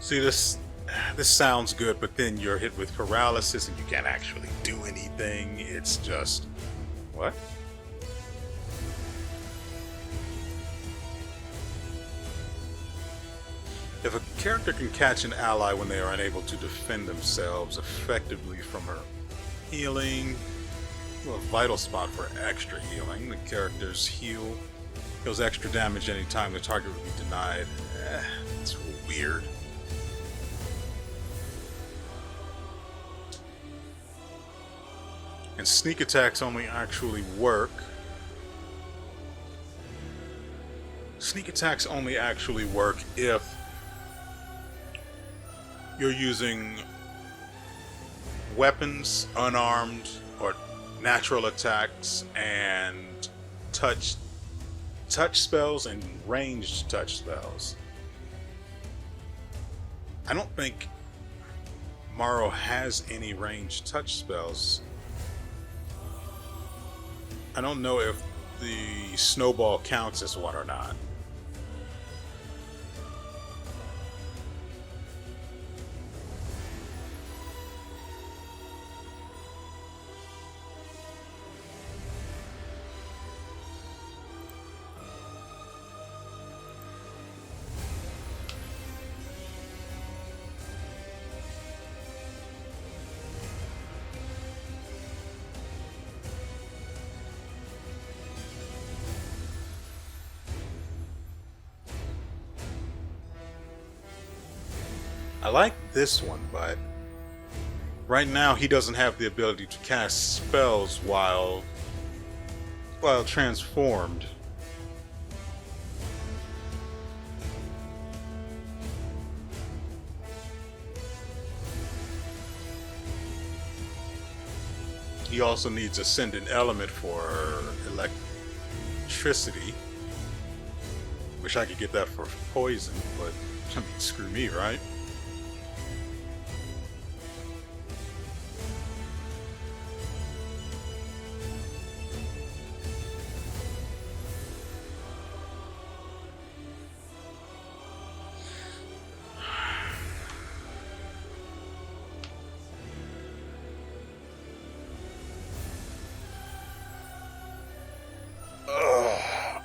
See, this sounds good, but then you're hit with paralysis and you can't actually do anything. It's just... what? If a character can catch an ally when they are unable to defend themselves effectively from her healing, well, a vital spot for extra healing. The character's heals extra damage anytime the target would be denied. It's weird. And sneak attacks only actually work. Sneak attacks only actually work if you're using weapons unarmed, or natural attacks and touch spells and ranged touch spells. I don't think Morrow has any ranged touch spells. I don't know if the snowball counts as one or not. I like this one, but right now he doesn't have the ability to cast spells while transformed. He also needs Ascendant Element for electricity. Wish I could get that for poison, but I mean, screw me, right?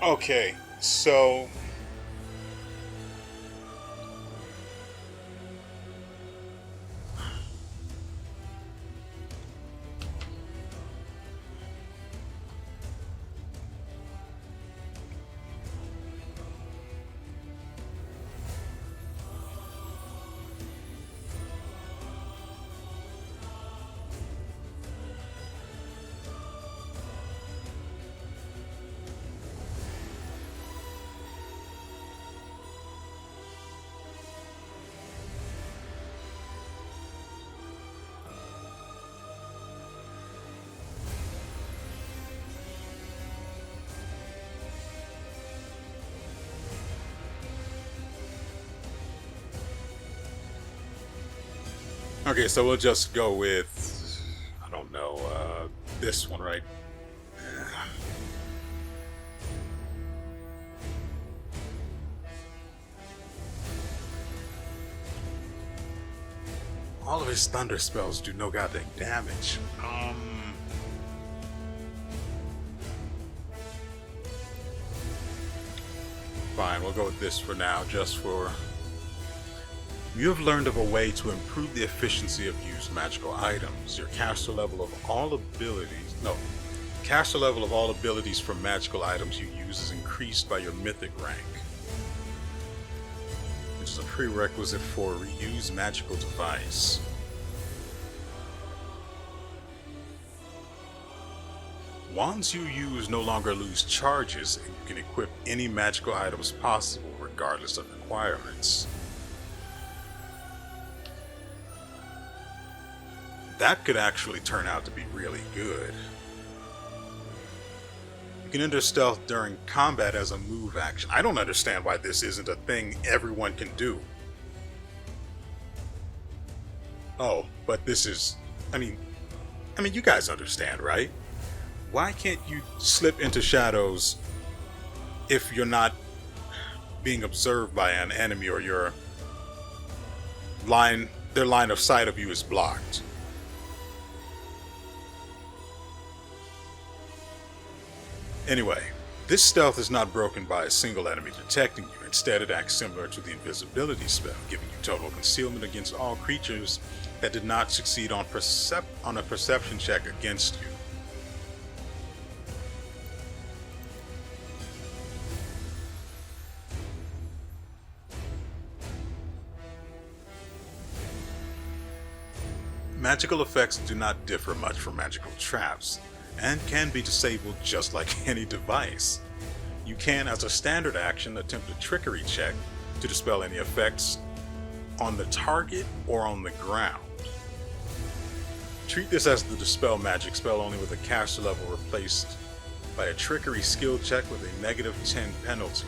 Okay, so okay, so we'll just go with, I don't know, this one, right? All of his thunder spells do no goddamn damage. Fine, we'll go with this for now, just for... You have learned of a way to improve the efficiency of used magical items. Your caster level of all abilities... No. Caster level of all abilities from magical items you use is increased by your mythic rank, which is a prerequisite for reuse magical device. Wands you use no longer lose charges, and you can equip any magical items possible regardless of requirements. That could actually turn out to be really good. You can enter stealth during combat as a move action. I don't understand why this isn't a thing everyone can do. Oh, but this is... I mean, you guys understand, right? Why can't you slip into shadows if you're not being observed by an enemy or their line of sight of you is blocked? Anyway, this stealth is not broken by a single enemy detecting you. Instead, it acts similar to the invisibility spell, giving you total concealment against all creatures that did not succeed on a perception check against you. Magical effects do not differ much from magical traps, and can be disabled just like any device. You can, as a standard action, attempt a trickery check to dispel any effects on the target or on the ground. Treat this as the Dispel magic spell only with a caster level replaced by a trickery skill check with a -10 penalty.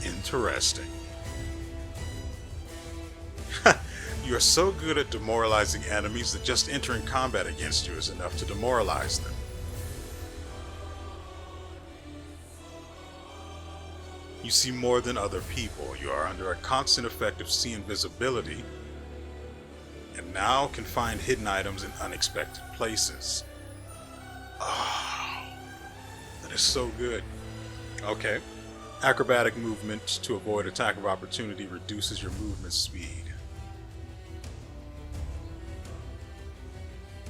Interesting. You are so good at demoralizing enemies that just entering combat against you is enough to demoralize them. You see more than other people. You are under a constant effect of see invisibility, and now can find hidden items in unexpected places. Oh, that is so good. Okay. Acrobatic movement to avoid attack of opportunity reduces your movement speed.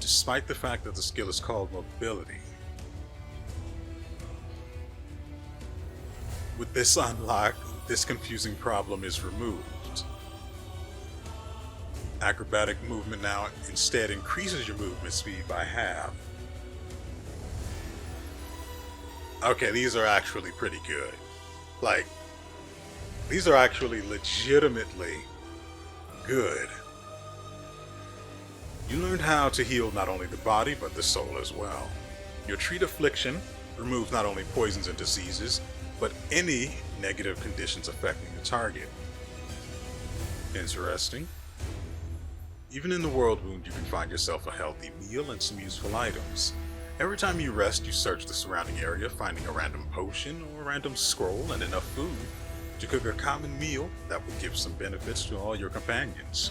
Despite the fact that the skill is called mobility. With this unlock, this confusing problem is removed. Acrobatic movement now instead increases your movement speed by half. Okay, these are actually pretty good. Like, these are actually legitimately good. You learned how to heal not only the body, but the soul as well. Your treat affliction removes not only poisons and diseases, but any negative conditions affecting the target. Interesting. Even in the world wound, you can find yourself a healthy meal and some useful items. Every time you rest, you search the surrounding area, finding a random potion or a random scroll and enough food to cook a common meal that will give some benefits to all your companions.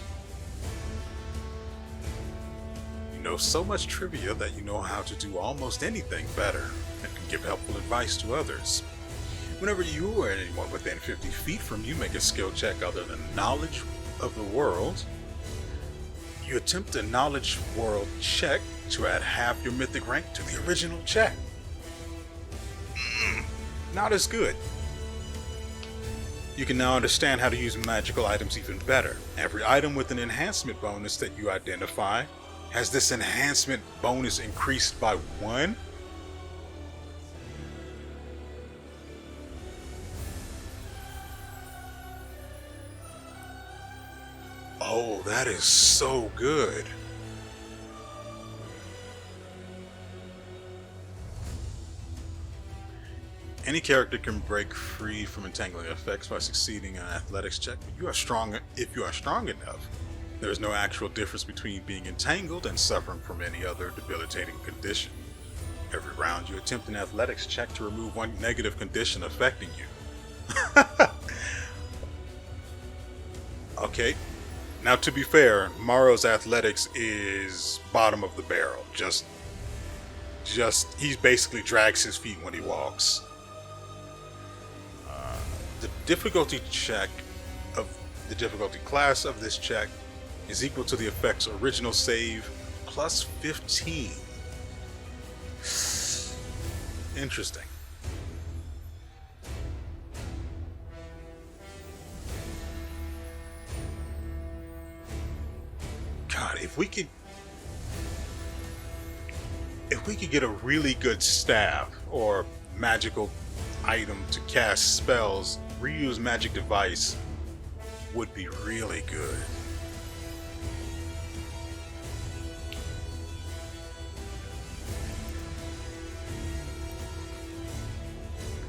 You know so much trivia that you know how to do almost anything better and can give helpful advice to others. Whenever you or anyone within 50 feet from you make a skill check other than knowledge of the world, you attempt a knowledge world check to add half your mythic rank to the original check. Not as good. You can now understand how to use magical items even better. Every item with an enhancement bonus that you identify has this enhancement bonus increased by 1. Oh, that is so good. Any character can break free from entangling effects by succeeding an athletics check, but you are strong if you are strong enough. There is no actual difference between being entangled and suffering from any other debilitating condition. Every round you attempt an athletics check to remove one negative condition affecting you. Okay. Now, to be fair, Morrow's athletics is bottom of the barrel. Just he basically drags his feet when he walks. The difficulty class of this check is equal to the effect's original save plus 15. Interesting. God, if we could get a really good staff or magical item to cast spells, WeArEuS magic device would be really good.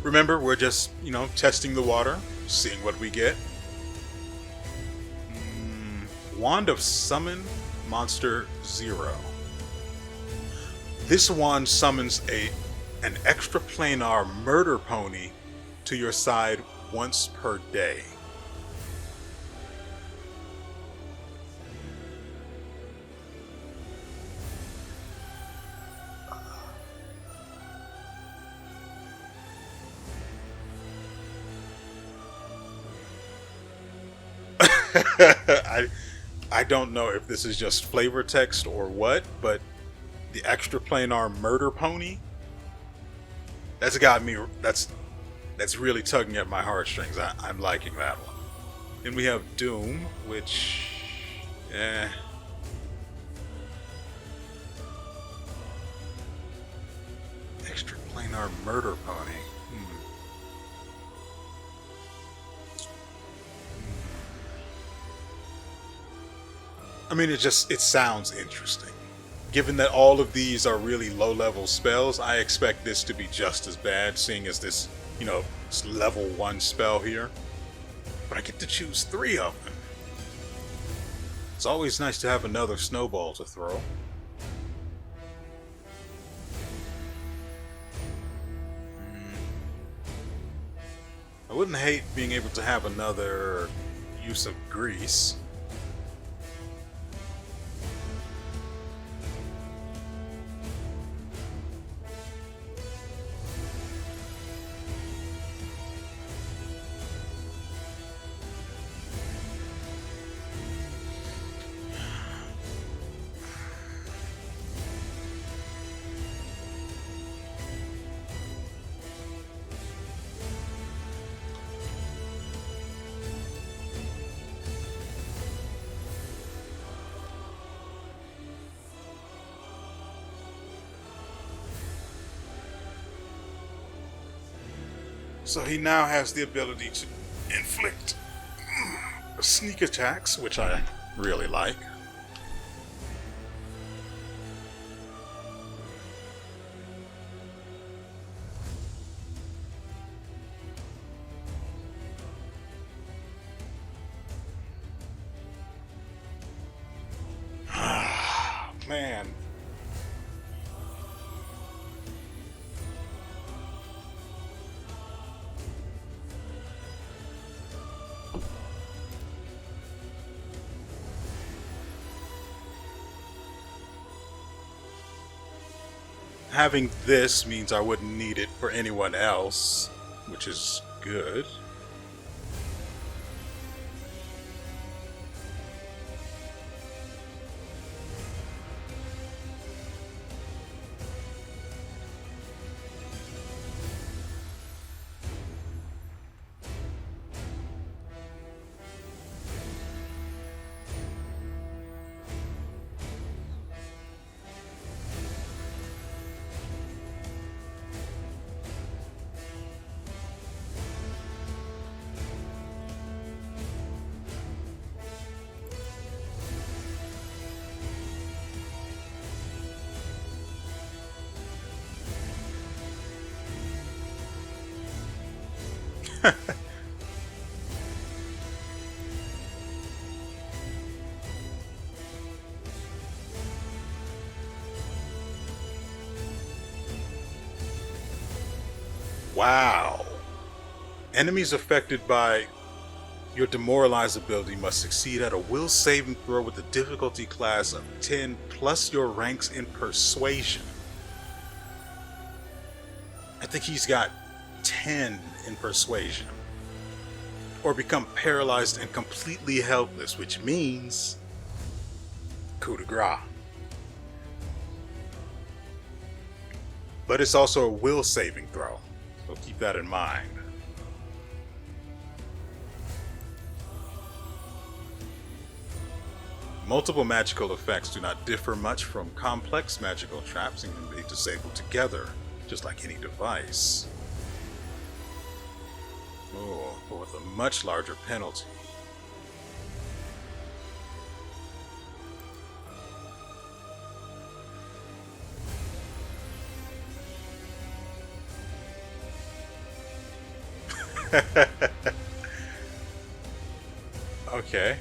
Remember, we're just, testing the water, seeing what we get. Wand of Summon Monster 0. This wand summons an extra planar murder pony to your side once per day. I don't know if this is just flavor text or what, but the extra planar murder pony, that's got me. That's really tugging at my heartstrings. I'm liking that one. Then we have Doom, which, extra planar murder pony. I mean, it sounds interesting. Given that all of these are really low-level spells, I expect this to be just as bad, seeing as this, it's level 1 spell here. But I get to choose 3 of them. It's always nice to have another snowball to throw. I wouldn't hate being able to have another use of grease. So he now has the ability to inflict sneak attacks, which I really like. Man. Having this means I wouldn't need it for anyone else, which is good. Wow. Enemies affected by your demoralize ability must succeed at a will saving throw with a difficulty class of 10 plus your ranks in persuasion. I think he's got 10 in persuasion. Or become paralyzed and completely helpless, which means coup de grace. But it's also a will saving throw, so keep that in mind. Multiple magical effects do not differ much from complex magical traps and can be disabled together, just like any device. Oh, but with a much larger penalty. Okay.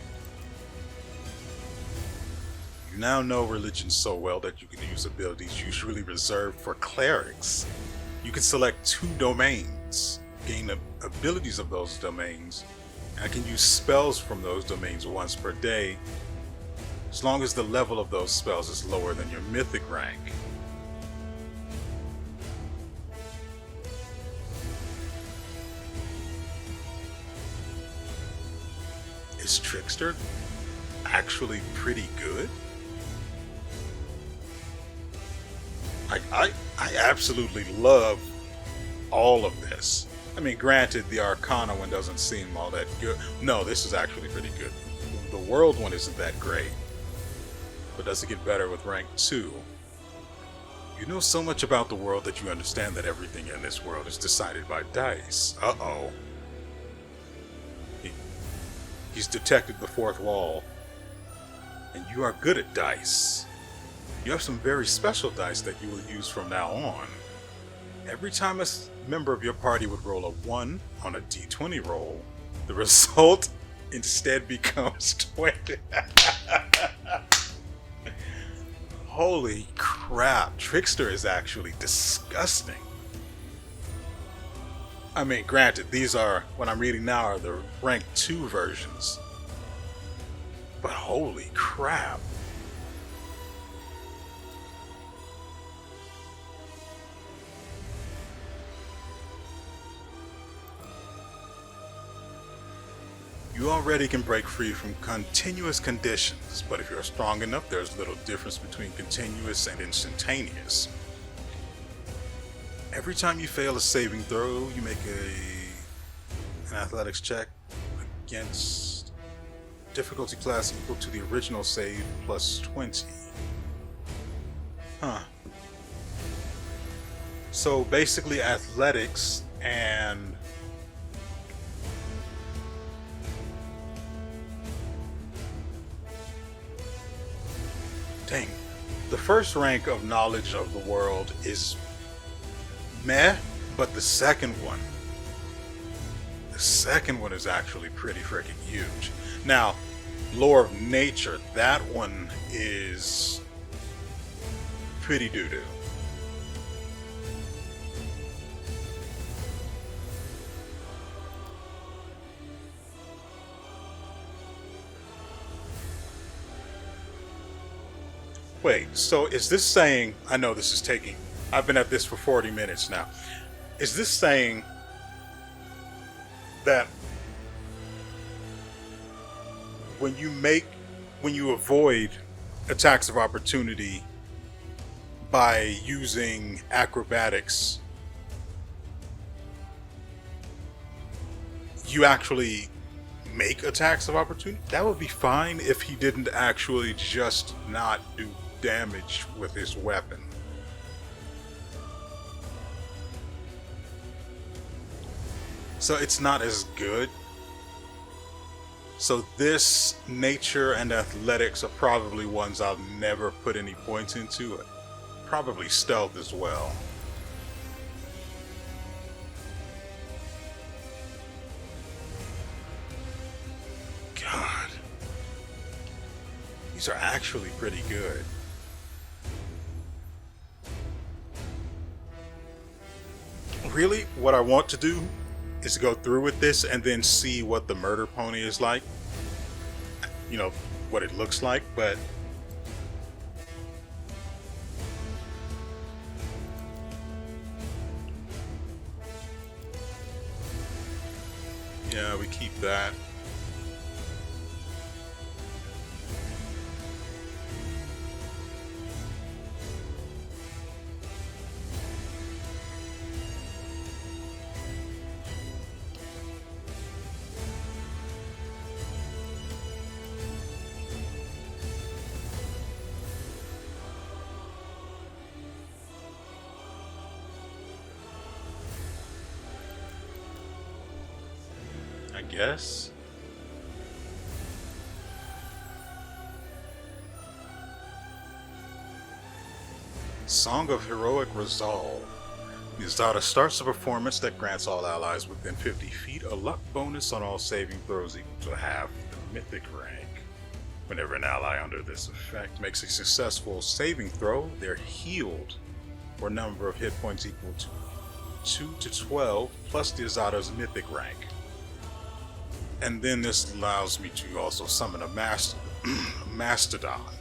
You now know religion so well that you can use abilities usually reserved for clerics. You can select 2 domains, gain the abilities of those domains, and can use spells from those domains once per day, as long as the level of those spells is lower than your mythic rank. Is Trickster actually pretty good? I absolutely love all of this. I mean, granted, the Arcana one doesn't seem all that good. No, this is actually pretty good. The World one isn't that great, but does it get better with rank 2? You know so much about the world that you understand that everything in this world is decided by dice. Uh-oh. He's detected the 4th wall. and you are good at dice. You have some very special dice that you will use from now on. Every time a member of your party would roll a 1 on a d20 roll, the result instead becomes 20. Holy crap, Trickster is actually disgusting. I mean, granted, these are, what I'm reading now are the rank 2 versions. But holy crap. You already can break free from continuous conditions, but if you're strong enough, there's little difference between continuous and instantaneous. Every time you fail a saving throw, you make an athletics check against difficulty class equal to the original save plus 20. Huh. So basically athletics and dang. The first rank of knowledge of the world is meh, but the second one is actually pretty freaking huge. Now, lore of nature, that one is pretty doo-doo. Wait, so is this saying, I know this is taking, I've been at this for 40 minutes now. Is this saying that when you avoid attacks of opportunity by using acrobatics, you actually make attacks of opportunity? That would be fine if he didn't actually just not do damage with his weapon. So it's not as good. So this nature and athletics are probably ones I'll never put any points into. Probably stealth as well. God. These are actually pretty good. Really, what I want to do is to go through with this and then see what the murder pony is like. You know, what it looks like, but yeah, we keep that. I guess. Song of Heroic Resolve. Izada starts a performance that grants all allies within 50 feet a luck bonus on all saving throws equal to half the Mythic rank. Whenever an ally under this effect makes a successful saving throw, they're healed for a number of hit points equal to 2 to 12 plus the Izada's Mythic rank. And then this allows me to also summon a Mastodon.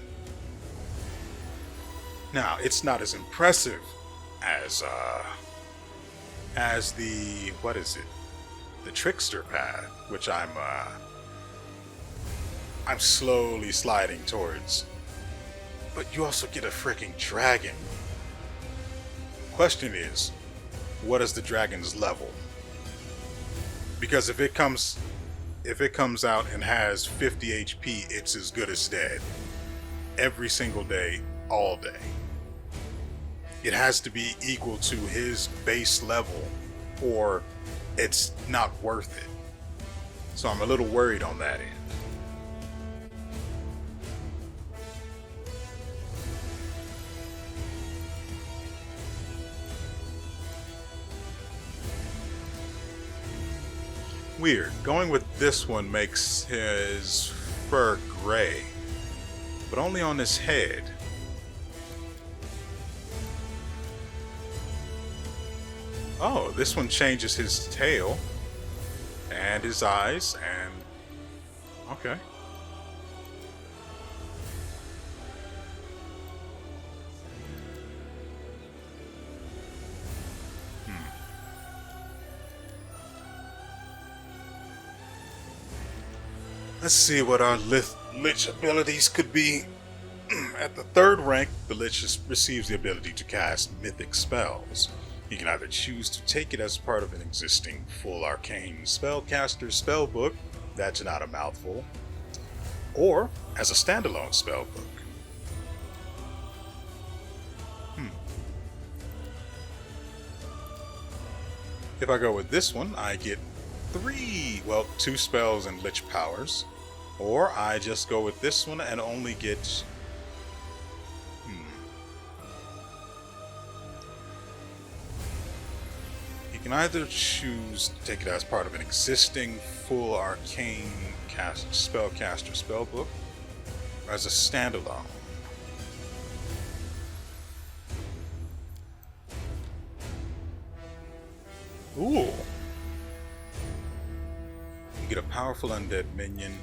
Now, it's not as impressive as the, what is it? The Trickster path, which I'm slowly sliding towards. But you also get a freaking dragon. Question is, what is the dragon's level? Because if it comes out and has 50 HP, it's as good as dead. Every single day, all day. It has to be equal to his base level, or it's not worth it. So I'm a little worried on that end. Weird. Going with this one makes his fur gray, but only on his head. Oh, this one changes his tail and his eyes and... Okay. Let's see what our Lich abilities could be. At the 3rd rank, the Lich receives the ability to cast mythic spells. He can either choose to take it as part of an existing full arcane spellcaster spellbook, that's not a mouthful, or as a standalone spellbook. If I go with this one, I get 2 spells and Lich powers. Or I just go with this one and only get... You can either choose to take it as part of an existing full arcane spellcaster spellbook, or as a standalone. Ooh! You get a powerful undead minion.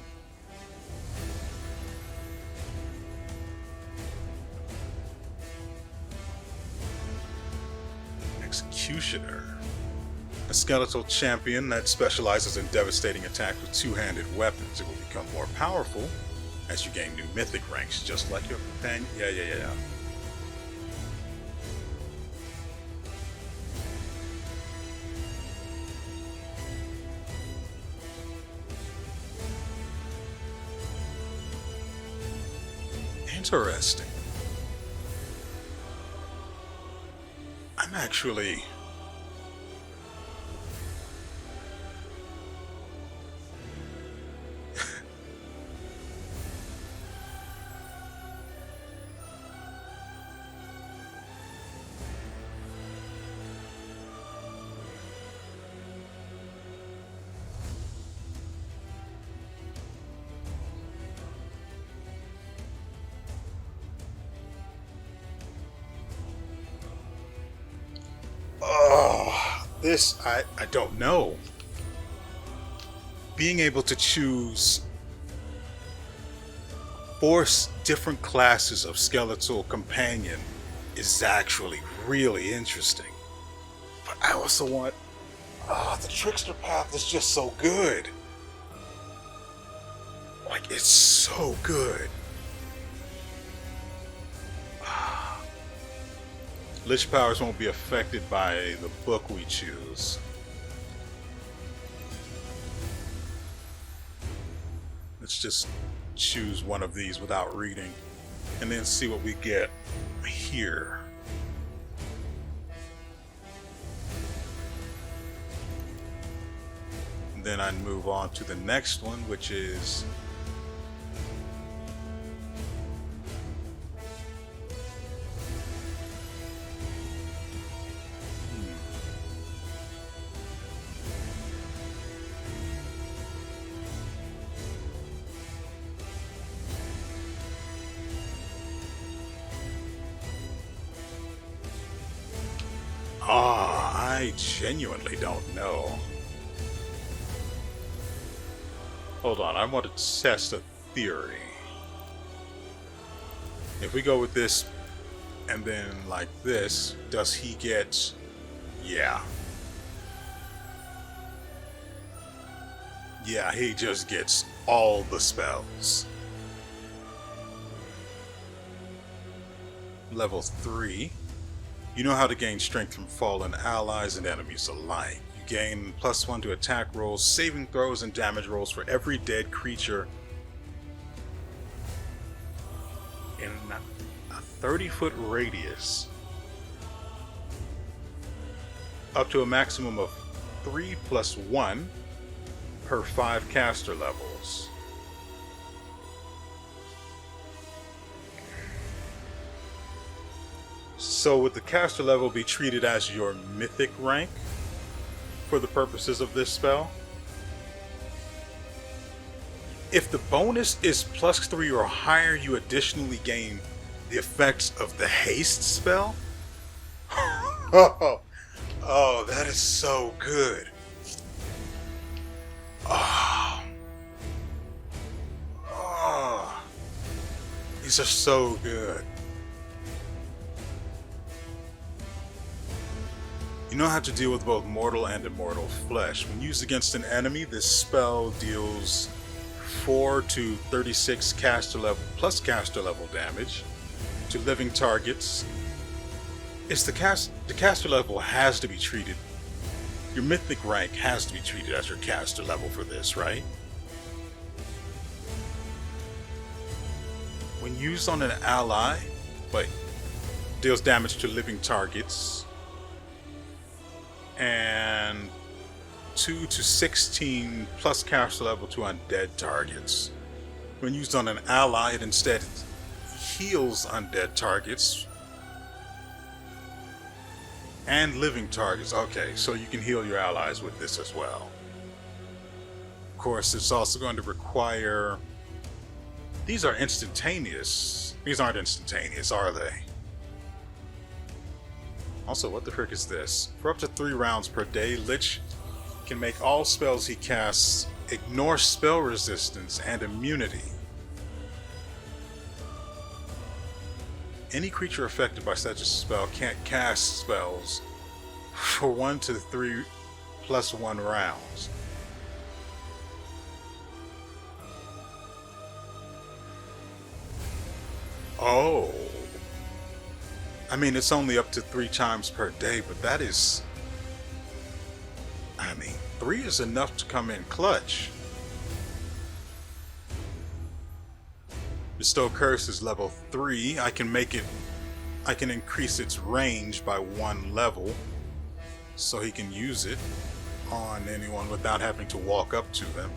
Executioner. A skeletal champion that specializes in devastating attacks with two-handed weapons. It will become more powerful as you gain new mythic ranks, just like your companion. Yeah. Interesting. I'm actually... I don't know. Being able to choose 4 different classes of skeletal companion is actually really interesting. But I also want... the Trickster path is just so good. Like, it's so good. Lich powers won't be affected by the book we choose. Let's just choose one of these without reading, and then see what we get here. And then I'd move on to the next one, which is... I genuinely don't know. Hold on, I want to test a theory. If we go with this and then like this, does he get... Yeah. Yeah, he just gets all the spells. Level 3. You know how to gain strength from fallen allies and enemies alike. You gain +1 to attack rolls, saving throws, and damage rolls for every dead creature in a 30-foot radius. Up to a maximum of 3 + 1 per 5 caster levels. So would the caster level be treated as your mythic rank for the purposes of this spell? If the bonus is +3 or higher, you additionally gain the effects of the haste spell. Oh, that is so good. Oh. Oh. These are so good. You know how to deal with both mortal and immortal flesh. When used against an enemy, this spell deals 4 to 36 caster level plus caster level damage to living targets. It's the caster level has to be treated. Your mythic rank has to be treated as your caster level for this, right? When used on an ally, but deals damage to living targets, and 2 to 16 plus caster level to undead targets. When used on an ally, it instead heals undead targets and living targets. Okay, so you can heal your allies with this as well. Of course, it's also going to require... These are instantaneous. These aren't instantaneous, are they? Also, what the frick is this? For up to 3 rounds per day, Lich can make all spells he casts ignore spell resistance and immunity. Any creature affected by such a spell can't cast spells for 1 to 3 plus 1 rounds. Oh. I mean, it's only up to 3 times per day, but that is... I mean, 3 is enough to come in clutch. Bestow Curse is level 3. I can increase its range by 1 level, so he can use it on anyone without having to walk up to them.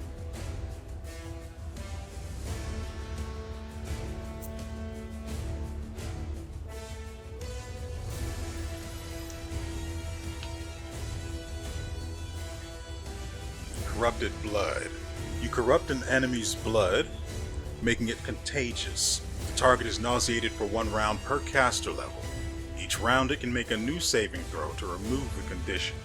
Corrupted Blood. You corrupt an enemy's blood, making it contagious. The target is nauseated for 1 round per caster level. Each round it can make a new saving throw to remove the condition.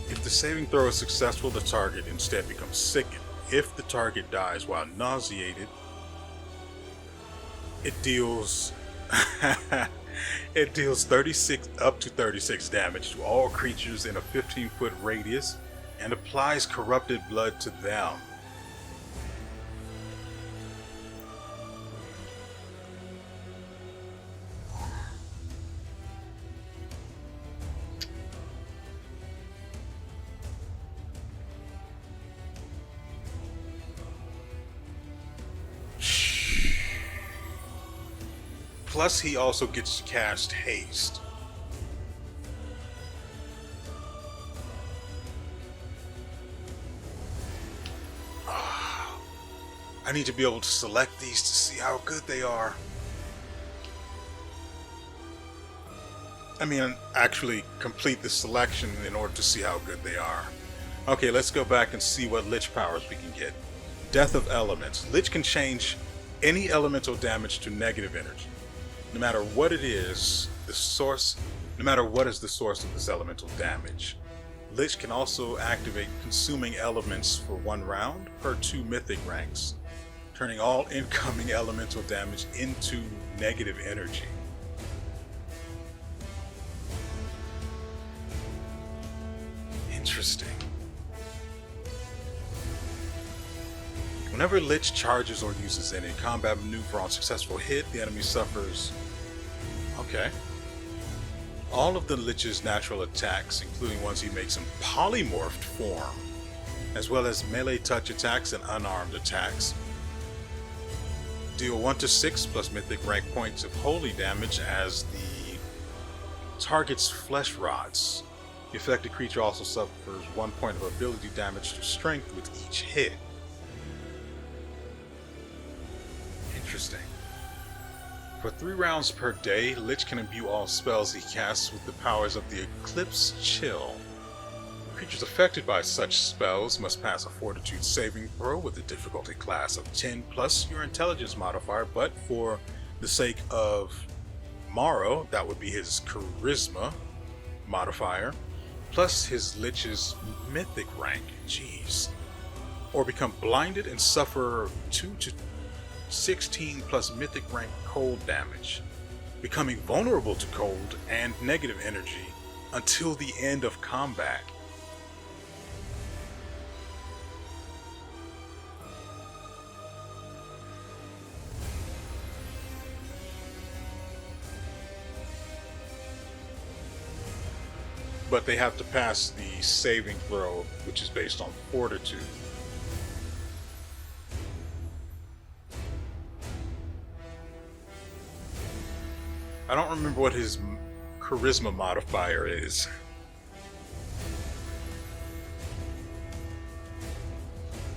If the saving throw is successful, the target instead becomes sickened. If the target dies while nauseated, it deals it deals up to 36 damage to all creatures in a 15-foot radius and applies corrupted blood to them. Plus, he also gets to cast haste. I need to be able to select these to see how good they are. I mean, actually complete the selection in order to see how good they are. Okay, let's go back and see what Lich powers we can get. Death of Elements. Lich can change any elemental damage to negative energy. No matter what it is, no matter what is the source of this elemental damage. Lich can also activate consuming elements for 1 round per 2 mythic ranks, turning all incoming elemental damage into negative energy. Interesting. Whenever Lich charges or uses any combat maneuver on successful hit, the enemy suffers... Okay. All of the Lich's natural attacks, including ones he makes in polymorphed form, as well as melee touch attacks and unarmed attacks, deal 1 to 6 plus mythic rank points of holy damage as the target's flesh rots. The affected creature also suffers 1 point of ability damage to strength with each hit. Interesting. For 3 rounds per day, Lich can imbue all spells he casts with the powers of the Eclipse Chill. Creatures affected by such spells must pass a Fortitude saving throw with a difficulty class of 10 plus your intelligence modifier, but for the sake of Morrow, that would be his charisma modifier, plus his Lich's mythic rank, jeez. Or become blinded and suffer 2 to 16 plus mythic rank cold damage, becoming vulnerable to cold and negative energy until the end of combat. But they have to pass the saving throw, which is based on fortitude. I don't remember what his charisma modifier is.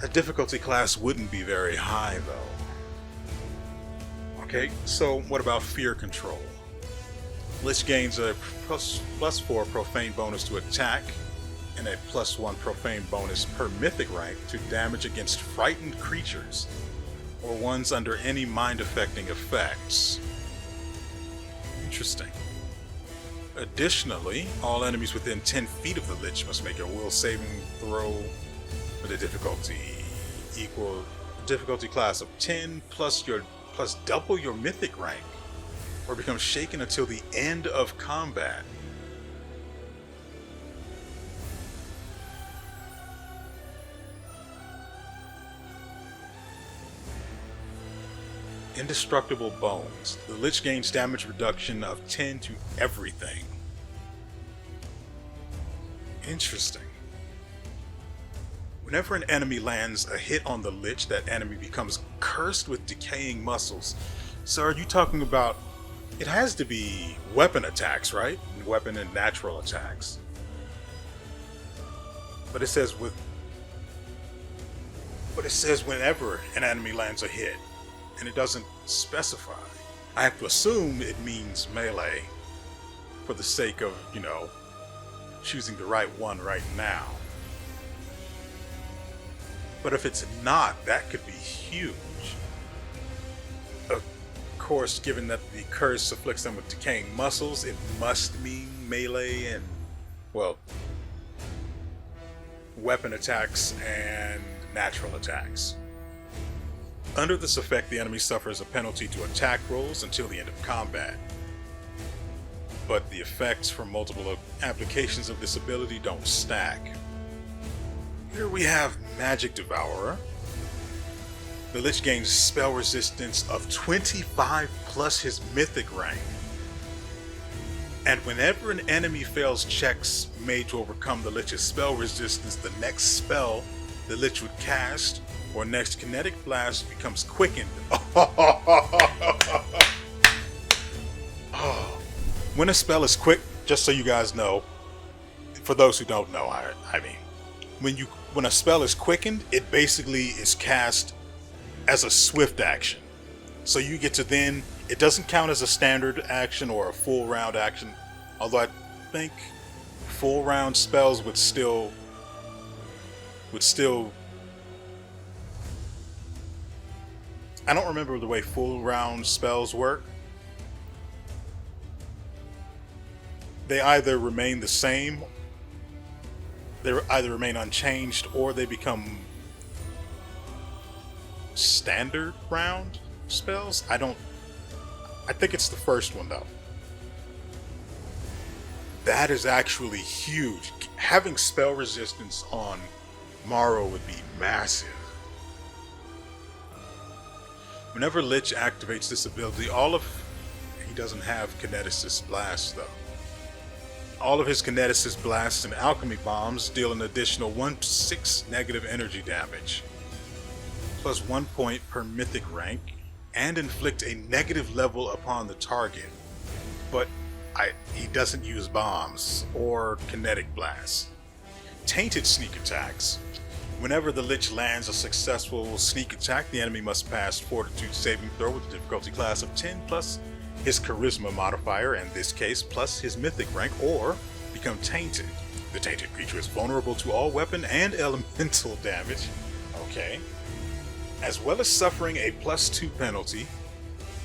A difficulty class wouldn't be very high though. Okay, so what about fear control? Lich gains a +4 profane bonus to attack and a +1 profane bonus per mythic rank to damage against frightened creatures or ones under any mind-affecting effects. Interesting. Additionally, all enemies within 10 feet of the Lich must make a will saving throw with a difficulty class of 10 plus double your mythic rank, or become shaken until the end of combat. Indestructible Bones. The Lich gains damage reduction of 10 to everything. Interesting. Whenever an enemy lands a hit on the Lich, that enemy becomes cursed with decaying muscles. So are you talking about... It has to be weapon attacks, right? Weapon and natural attacks. But it says whenever an enemy lands a hit, and it doesn't specify. I have to assume it means melee for the sake of, choosing the right one right now. But if it's not, that could be huge. Of course, given that the curse afflicts them with decaying muscles, it must mean melee and, weapon attacks and natural attacks. Under this effect, the enemy suffers a penalty to attack rolls until the end of combat. But the effects from multiple applications of this ability don't stack. Here we have Magic Devourer. The Lich gains spell resistance of 25 plus his mythic rank. And whenever an enemy fails checks made to overcome the Lich's spell resistance, the next spell the Lich would cast or next kinetic blast becomes quickened. When a spell is quick, just so you guys know, for those who don't know, I mean, when a spell is quickened, it basically is cast as a swift action. So you get to then, it doesn't count as a standard action or a full round action, although I think full round spells would still I don't remember the way full round spells work. They either remain the same, they either remain unchanged, or they become standard round spells. I think it's the first one though. That is actually huge. Having spell resistance on Morrow would be massive. Whenever Lich activates this ability, he doesn't have Kineticist Blast though. All of his Kineticist Blasts and Alchemy Bombs deal an additional 1/6 negative energy damage, plus 1 point per mythic rank, and inflict a negative level upon the target. But he doesn't use bombs or kinetic blasts. Tainted Sneak Attacks. Whenever the Lich lands a successful sneak attack, the enemy must pass Fortitude saving throw with a difficulty class of 10 plus his charisma modifier, in this case, plus his mythic rank, or become tainted. The tainted creature is vulnerable to all weapon and elemental damage. Okay. As well as suffering a +2 penalty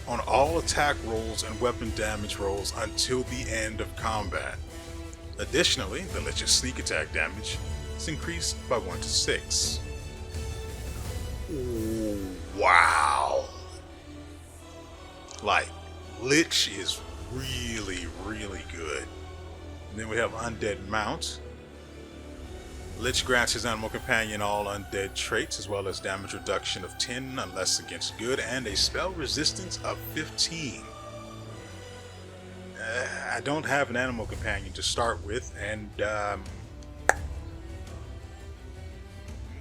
on all attack rolls and weapon damage rolls until the end of combat. Additionally, the Lich's sneak attack damage is increased by 1 to 6. Ooh, wow. Like, Lich is really, really good. And then we have Undead Mount. Lich grants his animal companion all undead traits, as well as damage reduction of 10 unless against good, and a spell resistance of 15. I don't have an animal companion to start with, and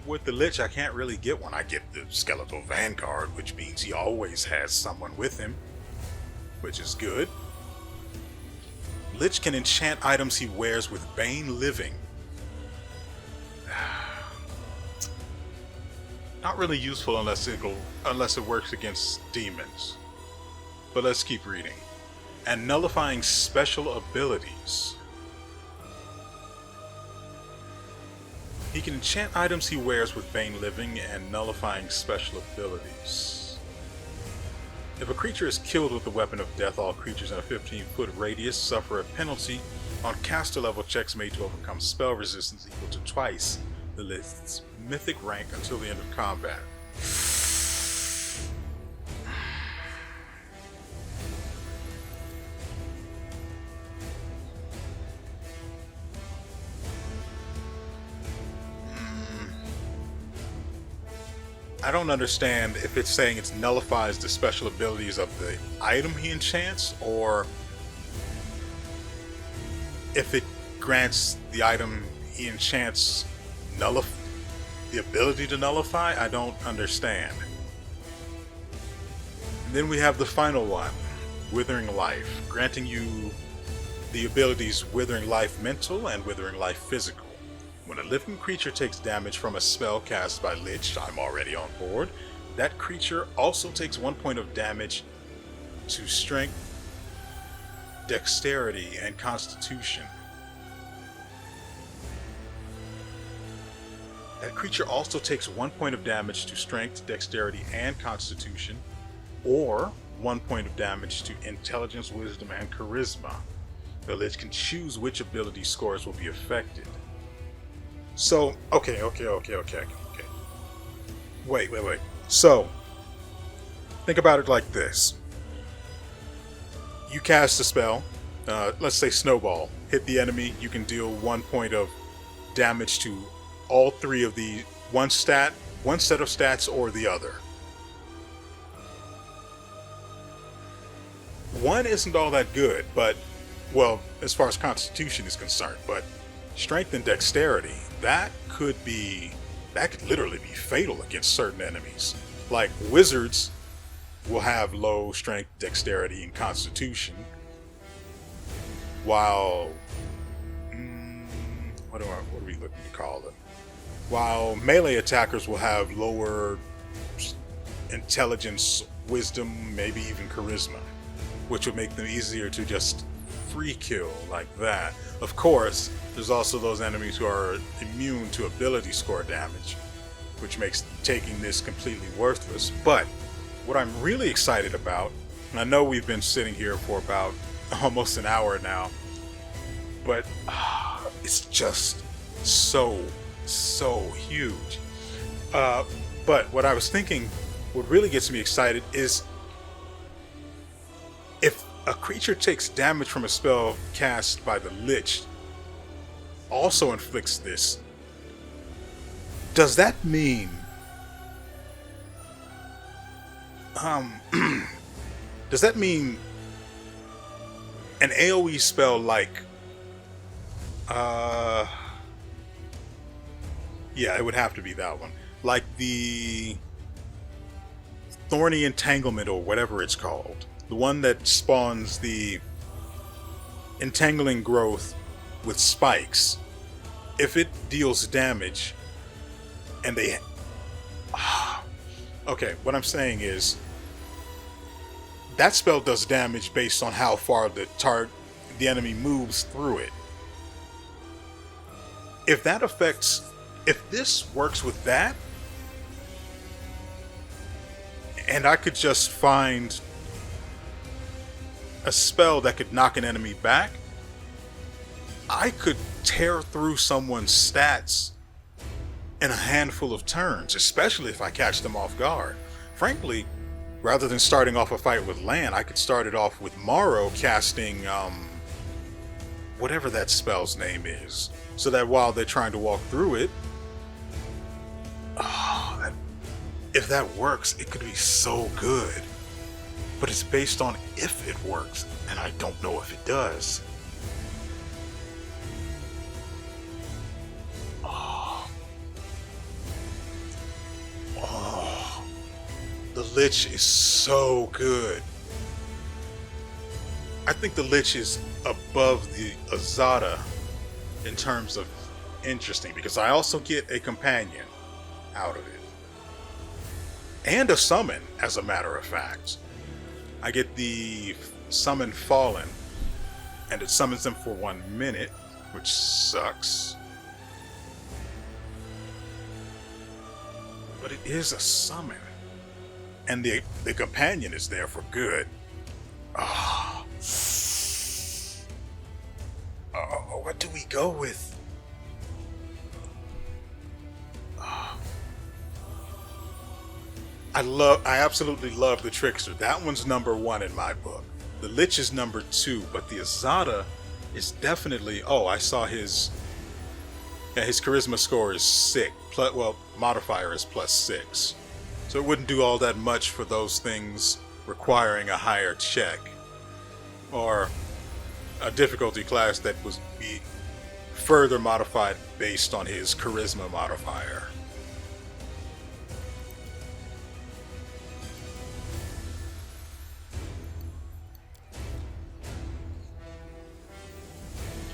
with the Lich I can't really get one. I get the Skeletal Vanguard, which means he always has someone with him, which is good. Lich can enchant items he wears with Bane Living. Not really useful unless it works against demons. But let's keep reading. And nullifying special abilities. He can enchant items he wears with Bane Living and nullifying special abilities. If a creature is killed with the weapon of death, all creatures in a 15-foot radius suffer a penalty on caster level checks made to overcome spell resistance equal to twice the list's mythic rank until the end of combat. I don't understand if it's saying it nullifies the special abilities of the item he enchants, or if it grants the item he enchants the ability to nullify. I don't understand. And then we have the final one, Withering Life, granting you the abilities Withering Life Mental and Withering Life Physical. When a living creature takes damage from a spell cast by Lich, I'm already on board, that creature also takes 1 point of damage to Strength, Dexterity, and Constitution. That creature also takes 1 point of damage to Strength, Dexterity, and Constitution, or 1 point of damage to Intelligence, Wisdom, and Charisma. The Lich can choose which ability scores will be affected. So, okay. Wait. So, think about it like this. You cast a spell, let's say Snowball, hit the enemy, you can deal 1 point of damage to all three of the one set of stats or the other. One isn't all that good, but, well, as far as Constitution is concerned, but Strength and Dexterity, that could literally be fatal against certain enemies. Like wizards will have low Strength, Dexterity, and Constitution, while what are we looking to call them? While melee attackers will have lower Intelligence, Wisdom, maybe even Charisma, which would make them easier to just free kill like that. Of course, there's also those enemies who are immune to ability score damage, which makes taking this completely worthless. But what I'm really excited about, and I know we've been sitting here for about almost an hour now, but it's just so huge. But what I was thinking, what really gets me excited is if a creature takes damage from a spell cast by the Lich, also inflicts this, does that mean does that mean an AoE spell like yeah, it would have to be that one, like the Thorny Entanglement or whatever it's called, the one that spawns the entangling growth with spikes, if it deals damage and they okay, what I'm saying is that spell does damage based on how far the enemy moves through it. if that affects, if this works with that, and I could just find a spell that could knock an enemy back, I could tear through someone's stats in a handful of turns, especially if I catch them off guard. Frankly, rather than starting off a fight with Lan, I could start it off with Morrow casting whatever that spell's name is, so that while they're trying to walk through it, if that works, it could be so good. But it's based on if it works, and I don't know if it does. The Lich is so good. I think the Lich is above the Azada in terms of interesting, because I also get a companion out of it. And a summon, as a matter of fact. I get the Summon Fallen, and it summons them for 1 minute, which sucks. But it is a summon. And the companion is there for good. What do we go with? I absolutely love the Trickster. That one's number 1 in my book. The Lich is number 2, but the Azada is definitely, I saw his charisma score is 6. Modifier is +6. So it wouldn't do all that much for those things requiring a higher check, or a difficulty class that was be further modified based on his charisma modifier.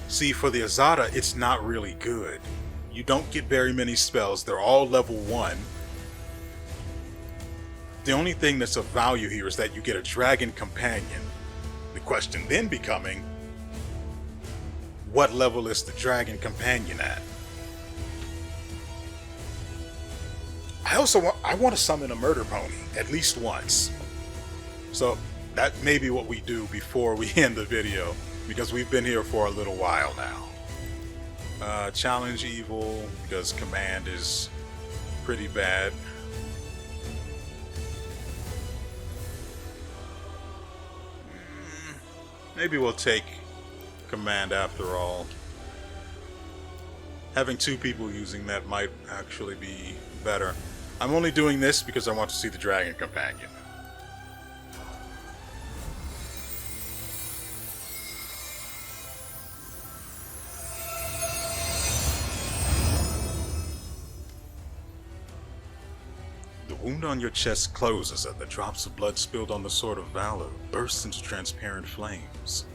See, for the Azada, it's not really good. You don't get very many spells. They're all level 1. The only thing that's of value here is that you get a dragon companion. The question then becoming, what level is the dragon companion at? I want to summon a murder pony at least once. So that may be what we do before we end the video, because we've been here for a little while now. Challenge evil, because command is pretty bad. Maybe we'll take command after all. Having 2 people using that might actually be better. I'm only doing this because I want to see the dragon companion. The wound on your chest closes and the drops of blood spilled on the sword of Valor bursts into transparent flames.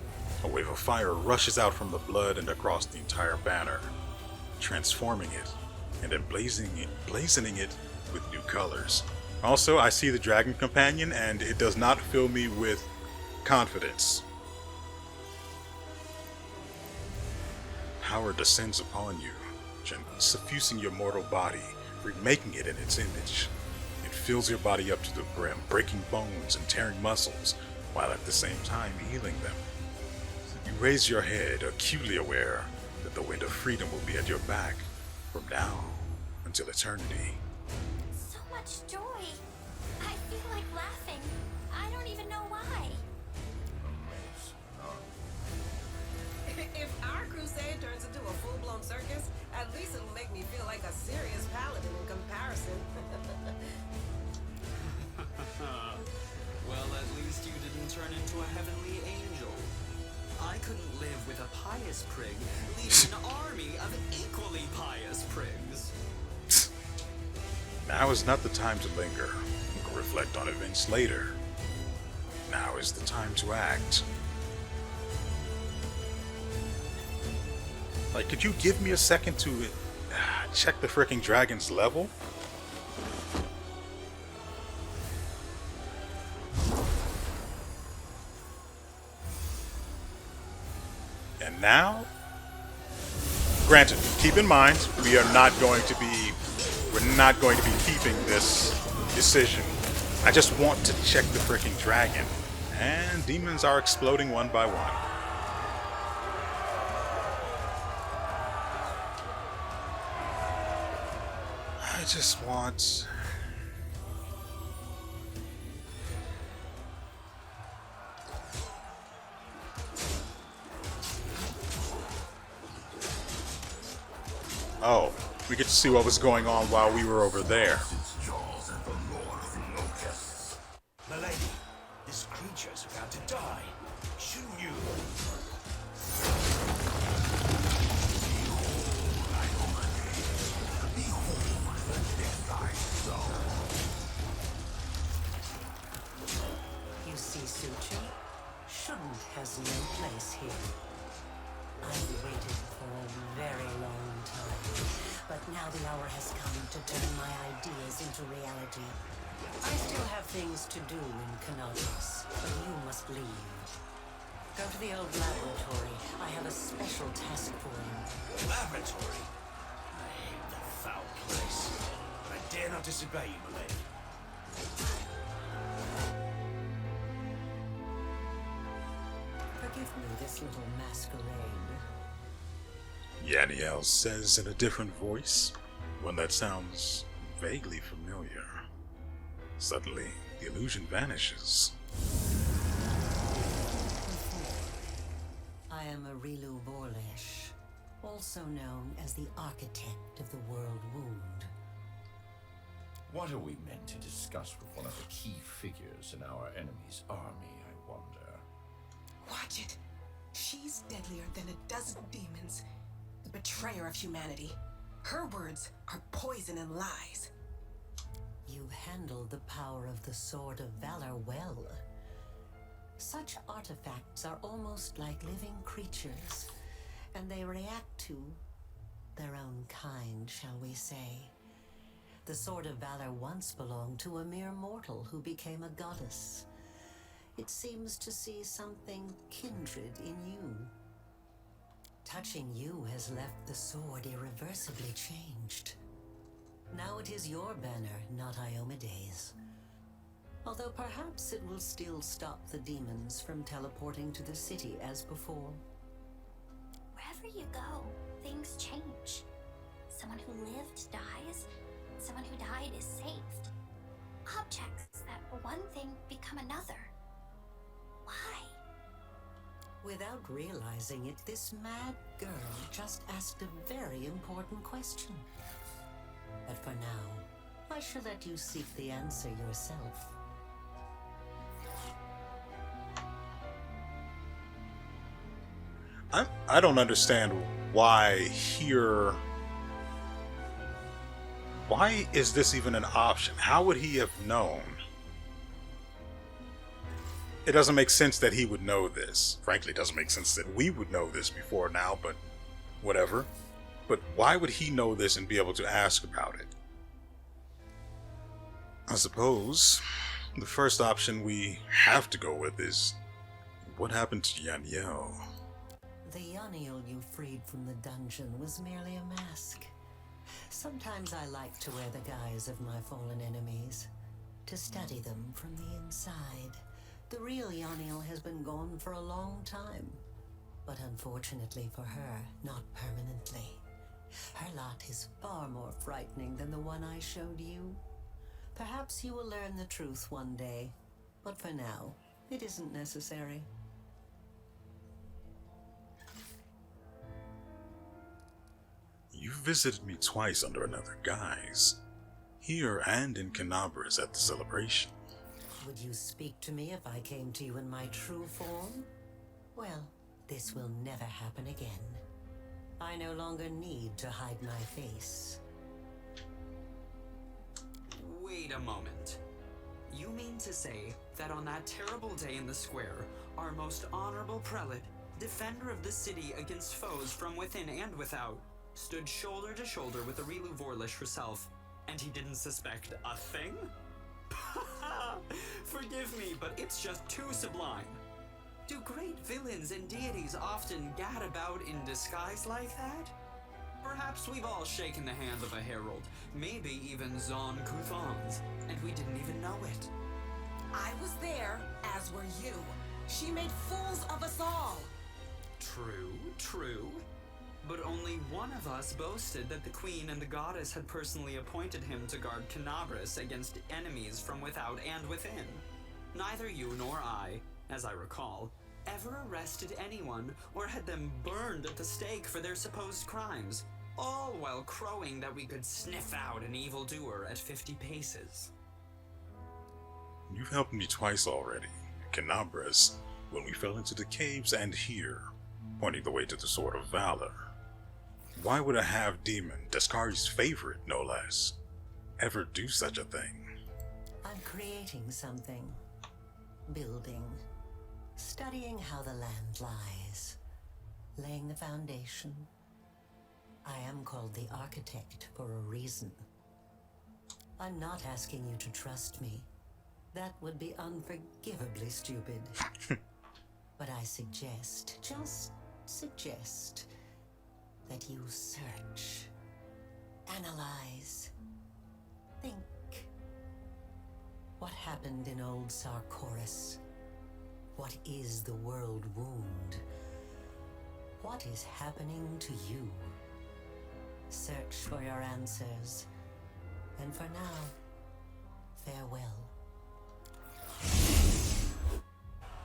A wave of fire rushes out from the blood and across the entire banner, transforming it and emblazoning it with new colors. Also, I see the dragon companion and it does not fill me with confidence. Power descends upon you, suffusing your mortal body, remaking it in its image. It fills your body up to the brim, breaking bones and tearing muscles, while at the same time healing them. You raise your head, acutely aware that the wind of freedom will be at your back from now until eternity. So much joy. I feel like laughing. I don't even know why. If our crusade turns into a full-blown circus, at least it'll make me feel like a serious paladin in comparison. Well, at least you didn't turn into a heavenly angel. I couldn't live with a pious prig leading an army of equally pious prigs. Now is not the time to linger or reflect on events later. Now is the time to act. Like, could you give me a second to check the freaking dragon's level? And now, Granted, keep in mind, we're not going to be keeping this decision. I just want to check the freaking dragon. And demons are exploding one by one. I just want... Oh, we get to see what was going on while we were over there. Milady, this creature's about to die. Shouldn't you? You see, Suture? Shouldn't has no place here. I've waited for a very long time, but now the hour has come to turn my ideas into reality. I still have things to do in Canopus, but you must leave. Go to the old laboratory. I have a special task for you. Laboratory? I hate that foul place. But I dare not disobey you, milady. Forgive me this little masquerade. Yaniel says in a different voice, one that sounds vaguely familiar. Suddenly, the illusion vanishes. I am WeArEuS, also known as the architect of the World Wound. What are we meant to discuss with one of the key figures in our enemy's army, I wonder? Watch it. She's deadlier than a dozen demons. The betrayer of humanity. Her words are poison and lies. You handled the power of the Sword of Valor well. Such artifacts are almost like living creatures, and they react to their own kind, shall we say. The Sword of Valor once belonged to a mere mortal who became a goddess. It seems to see something kindred in you. Touching you has left the sword irreversibly changed. Now it is your banner, not Iomede's. Although perhaps it will still stop the demons from teleporting to the city as before. Wherever you go, things change. Someone who lived dies, someone who died is saved. Objects that were one thing become another. Why? Without realizing it, this mad girl just asked a very important question. But for now, I shall let you seek the answer yourself. I don't understand why here... Why is this even an option? How would he have known? It doesn't make sense that he would know this. Frankly, it doesn't make sense that we would know this before now, but whatever. But why would he know this and be able to ask about it? I suppose the first option we have to go with is what happened to Yaniel? The Yaniel you freed from the dungeon was merely a mask. Sometimes I like to wear the guise of my fallen enemies, to study them from the inside. The real Yaniel has been gone for a long time, but unfortunately for her, not permanently. Her lot is far more frightening than the one I showed you. Perhaps you will learn the truth one day, but for now, it isn't necessary. You visited me twice under another guise, here and in Canabras at the celebration. Would you speak to me if I came to you in my true form? Well, this will never happen again. I no longer need to hide my face. Wait a moment. You mean to say that on that terrible day in the square, our most honorable prelate, defender of the city against foes from within and without, stood shoulder to shoulder with WeArEuS herself, and he didn't suspect a thing? Forgive me, but it's just too sublime. Do great villains and deities often gad about in disguise like that? Perhaps we've all shaken the hand of a herald, maybe even Zon Kuthon's, and we didn't even know it. I was there, as were you. She made fools of us all. True, true. But only one of us boasted that the Queen and the Goddess had personally appointed him to guard Canabras against enemies from without and within. Neither you nor I, as I recall, ever arrested anyone or had them burned at the stake for their supposed crimes, all while crowing that we could sniff out an evildoer at 50 paces. You've helped me twice already. Canabras, when we fell into the caves, and here, pointing the way to the Sword of Valor. Why would a half-demon, Daskari's favorite no less, ever do such a thing? I'm creating something. Building. Studying how the land lies. Laying the foundation. I am called the Architect for a reason. I'm not asking you to trust me. That would be unforgivably stupid. But I suggest, just suggest, that you search, analyze, think. What happened in old Sarkoris? What is the world wound? What is happening to you? Search for your answers. And for now, farewell.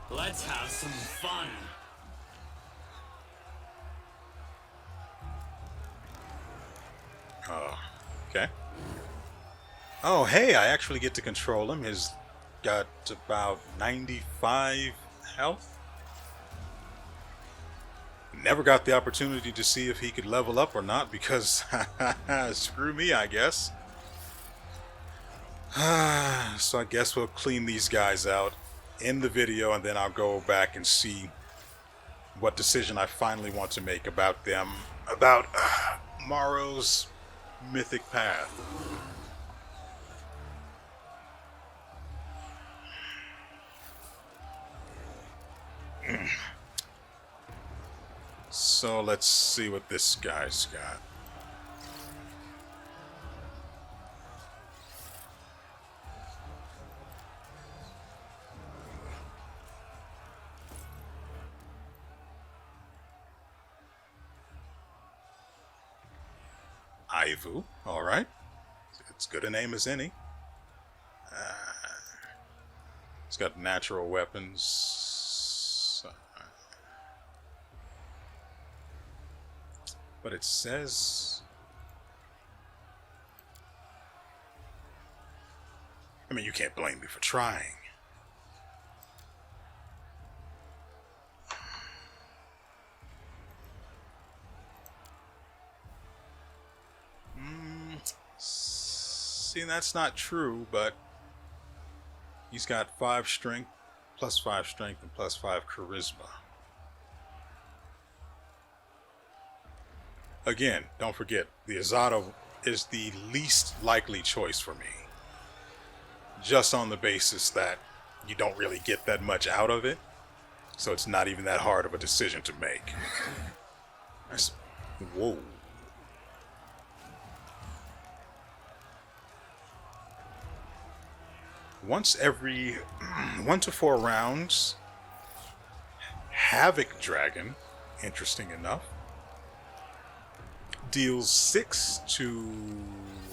Let's have some fun! Oh, okay. Oh, hey, I actually get to control him. He's got about 95 health. Never got the opportunity to see if he could level up or not because screw me, I guess. So I guess we'll clean these guys out in the video and then I'll go back and see what decision I finally want to make about them, about Morrow's mythic path. So let's see what this guy's got. Ivu, alright. It's good a name as any. It's got natural weapons. But it says... I mean, you can't blame me for trying. See, that's not true, but he's got 5 strength, plus 5 strength, and plus 5 charisma. Again, don't forget, the Azado is the least likely choice for me. Just on the basis that you don't really get that much out of it, so it's not even that hard of a decision to make. Whoa. Once every 1 to 4 rounds, Havoc Dragon, interesting enough, deals 6 to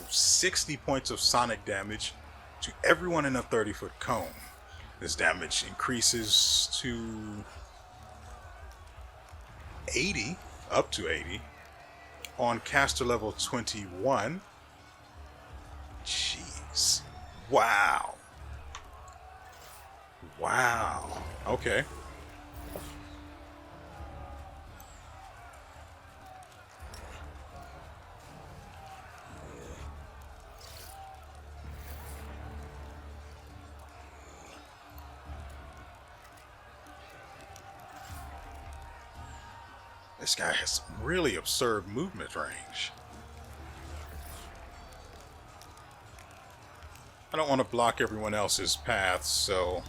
60 points of sonic damage to everyone in a 30-foot cone. This damage increases to 80, up to 80, on caster level 21. Jeez. Wow. Wow. Okay. This guy has some really absurd movement range. I don't want to block everyone else's paths, so...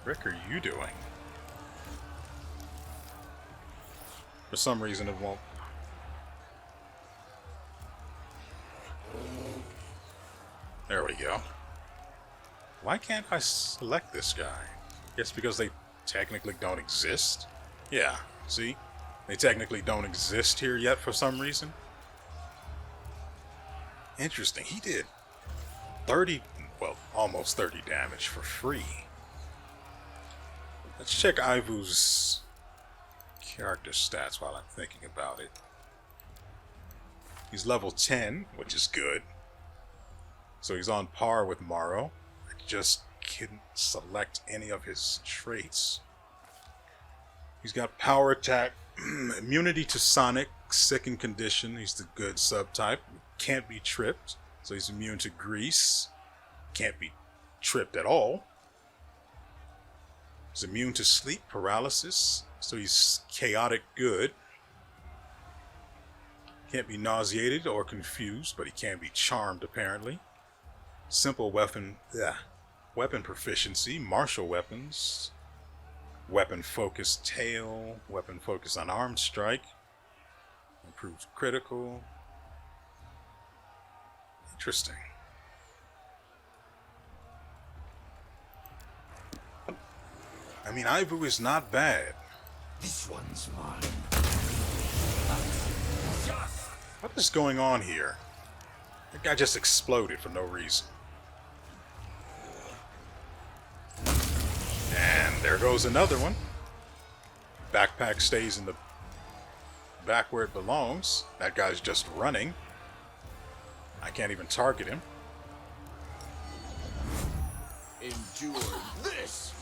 Frick are you doing? For some reason it won't. There we go. Why can't I select this guy? Guess because they technically don't exist? Yeah, see? They technically don't exist here yet for some reason. Interesting. He did 30, well, almost 30 damage for free. Let's check Ivu's character stats while I'm thinking about it. He's level 10, which is good. So he's on par with Morrow. I just couldn't select any of his traits. He's got power attack, immunity to sonic, sick and condition. He's the good subtype. Can't be tripped. So he's immune to grease. Can't be tripped at all. He's immune to sleep paralysis. So he's chaotic good. Can't be nauseated or confused, but he can be charmed apparently. Simple weapon proficiency, martial weapons, weapon focus tail, weapon focus unarmed strike, improved critical. Interesting. I mean, Ivu is not bad. This one's mine. What is going on here? That guy just exploded for no reason. And there goes another one. Backpack stays in the back where it belongs. That guy's just running. I can't even target him. Endure this!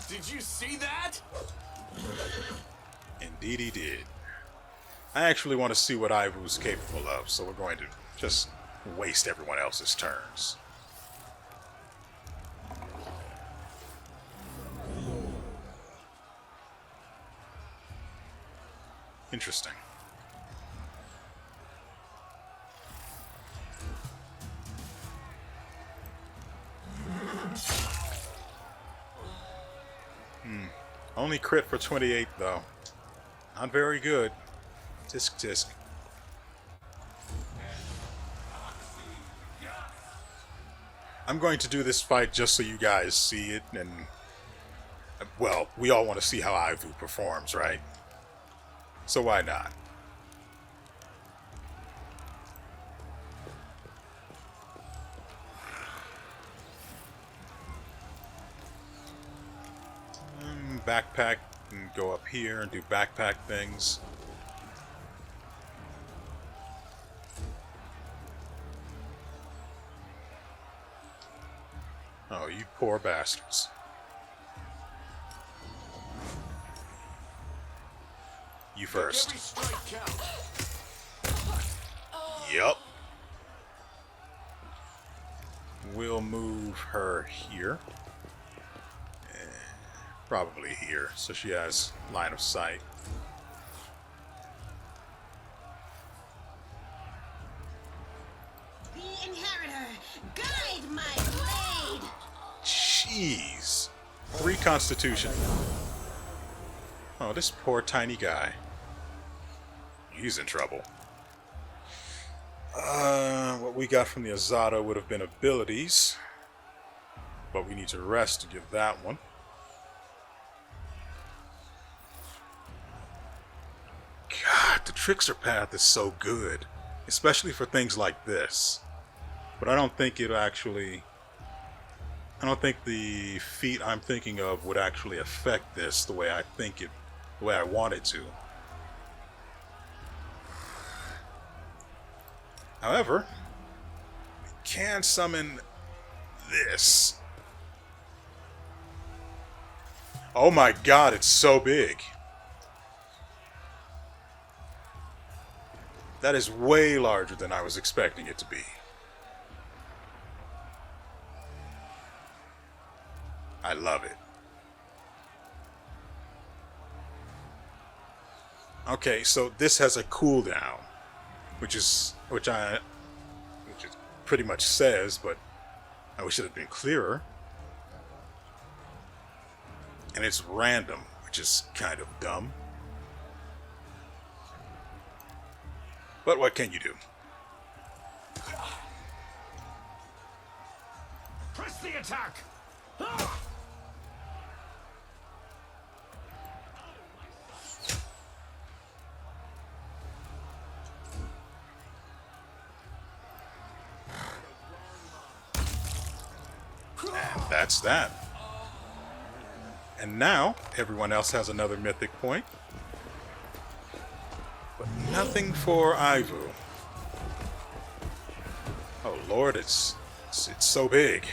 Did you see that? Indeed he did. I actually want to see what Ivu's capable of, so we're going to just waste everyone else's turns. Interesting. Only crit for 28 though. Not very good. Tisk tisk. I'm going to do this fight just so you guys see it, and well, we all want to see how Ivu performs, right? So why not? Backpack and go up here and do backpack things. Oh, you poor bastards. You first. Every strike counts. Yup. We'll move her here. Probably here, so she has line of sight. The Inheritor, guide my blade! Jeez. 3 constitution. Oh, this poor tiny guy. He's in trouble. What we got from the Azada would have been abilities. But we need to rest to give that one. God, the Trickster path is so good. Especially for things like this. But I don't think it actually... I don't think the feat I'm thinking of would actually affect this the way I think it... the way I want it to. However, we can summon this. Oh my god, it's so big. That is way larger than I was expecting it to be. I love it. Okay, so this has a cooldown, which it pretty much says, but I wish it had been clearer. And it's random, which is kind of dumb. But what can you do? Press the attack! And that's that. And now, everyone else has another mythic point. But nothing for Ivu. Oh lord, it's so big.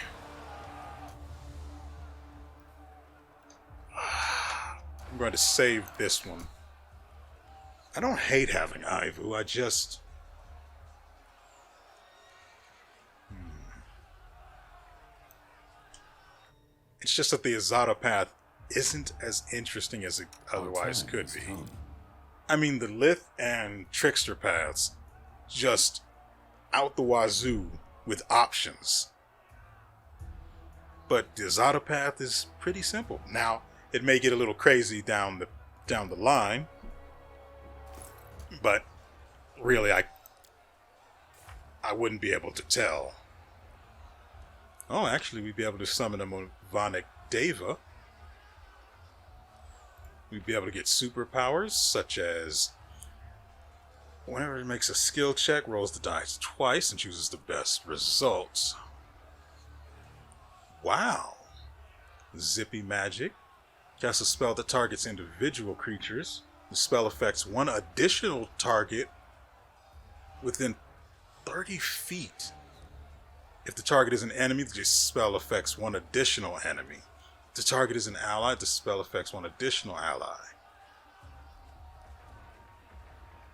I'm going to save this one. I don't hate having Ivu, I just... It's just that the Azada path isn't as interesting as it otherwise could be. I mean, the Lith and Trickster paths, just out the wazoo with options. But the Azada path is pretty simple. Now, it may get a little crazy down the line, but really, I wouldn't be able to tell. Oh, actually, we'd be able to summon a Movonic Deva. We'd be able to get superpowers, such as whenever it makes a skill check, rolls the dice twice and chooses the best results. Wow. Zippy Magic. Casts a spell that targets individual creatures. The spell affects one additional target within 30 feet. If the target is an enemy, the spell affects one additional enemy. If the target is an ally, the spell affects one additional ally.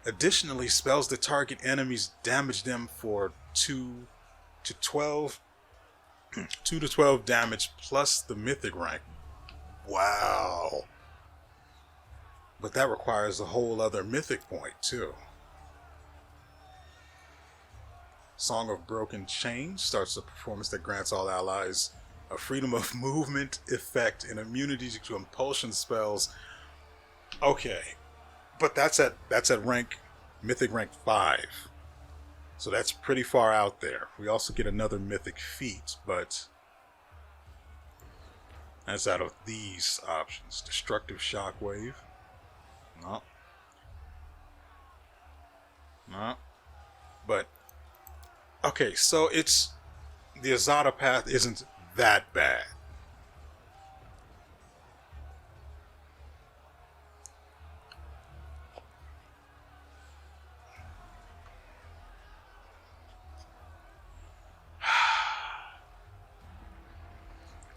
Additionally, spells that target enemies damage them for 2 to 12 damage plus the mythic rank. Wow. But that requires a whole other mythic point too. Song of Broken Chains starts a performance that grants all allies a freedom of movement effect and immunity to compulsion spells. Okay, but that's at rank mythic rank 5. So that's pretty far out there. We also get another mythic feat, but that's out of these options. Destructive Shockwave. No. No. But okay, so it's the Azada path isn't that bad.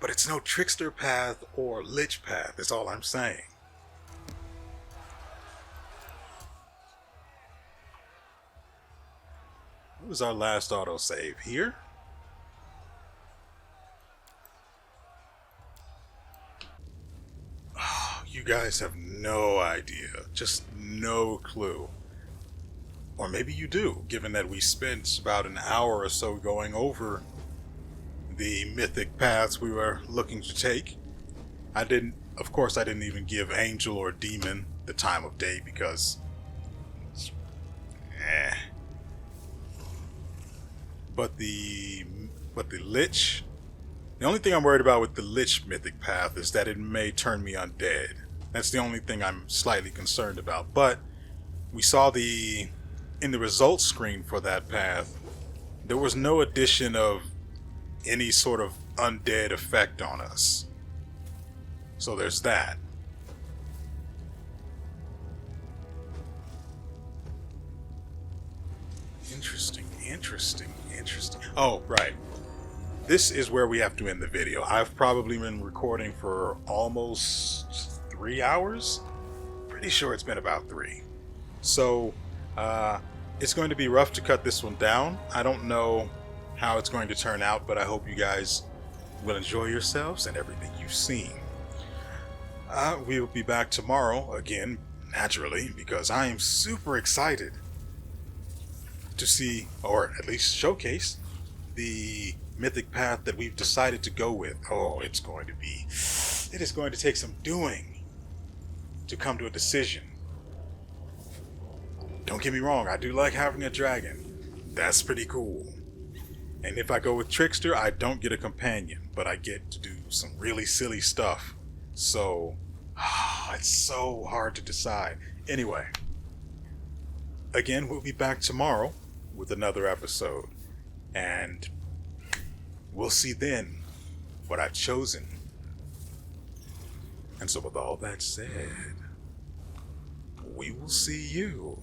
But it's no Trickster path or Lich path, that's all I'm saying. What was our last autosave? Here? Oh, you guys have no idea. Just no clue. Or maybe you do, given that we spent about an hour or so going over the mythic paths we were looking to take. Of course, I didn't even give Angel or Demon the time of day because... But the Lich, the only thing I'm worried about with the Lich mythic path is that it may turn me undead. That's the only thing I'm slightly concerned about. But we saw in the results screen for that path, there was no addition of any sort of undead effect on us. So there's that. Interesting. Oh, right. This is where we have to end the video. I've probably been recording for almost 3 hours. Pretty sure it's been about 3. So, it's going to be rough to cut this one down. I don't know how it's going to turn out, but I hope you guys will enjoy yourselves and everything you've seen. We will be back tomorrow, again, naturally, because I am super excited to see, or at least showcase, the mythic path that we've decided to go with. Oh, it's going to be it is going to take some doing to come to a decision. Don't get me wrong, I do like having a dragon. That's pretty cool. And if I go with Trickster, I don't get a companion, but I get to do some really silly stuff. So, it's so hard to decide. Anyway, again, we'll be back tomorrow with another episode. And we'll see then what I've chosen. And so with all that said, we will see you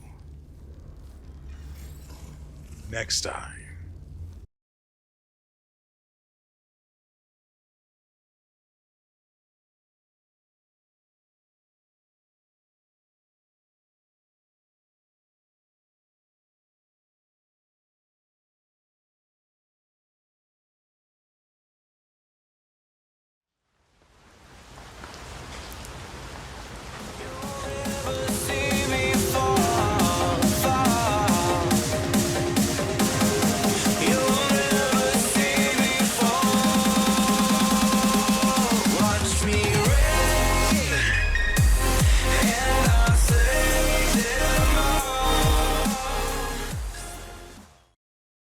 next time.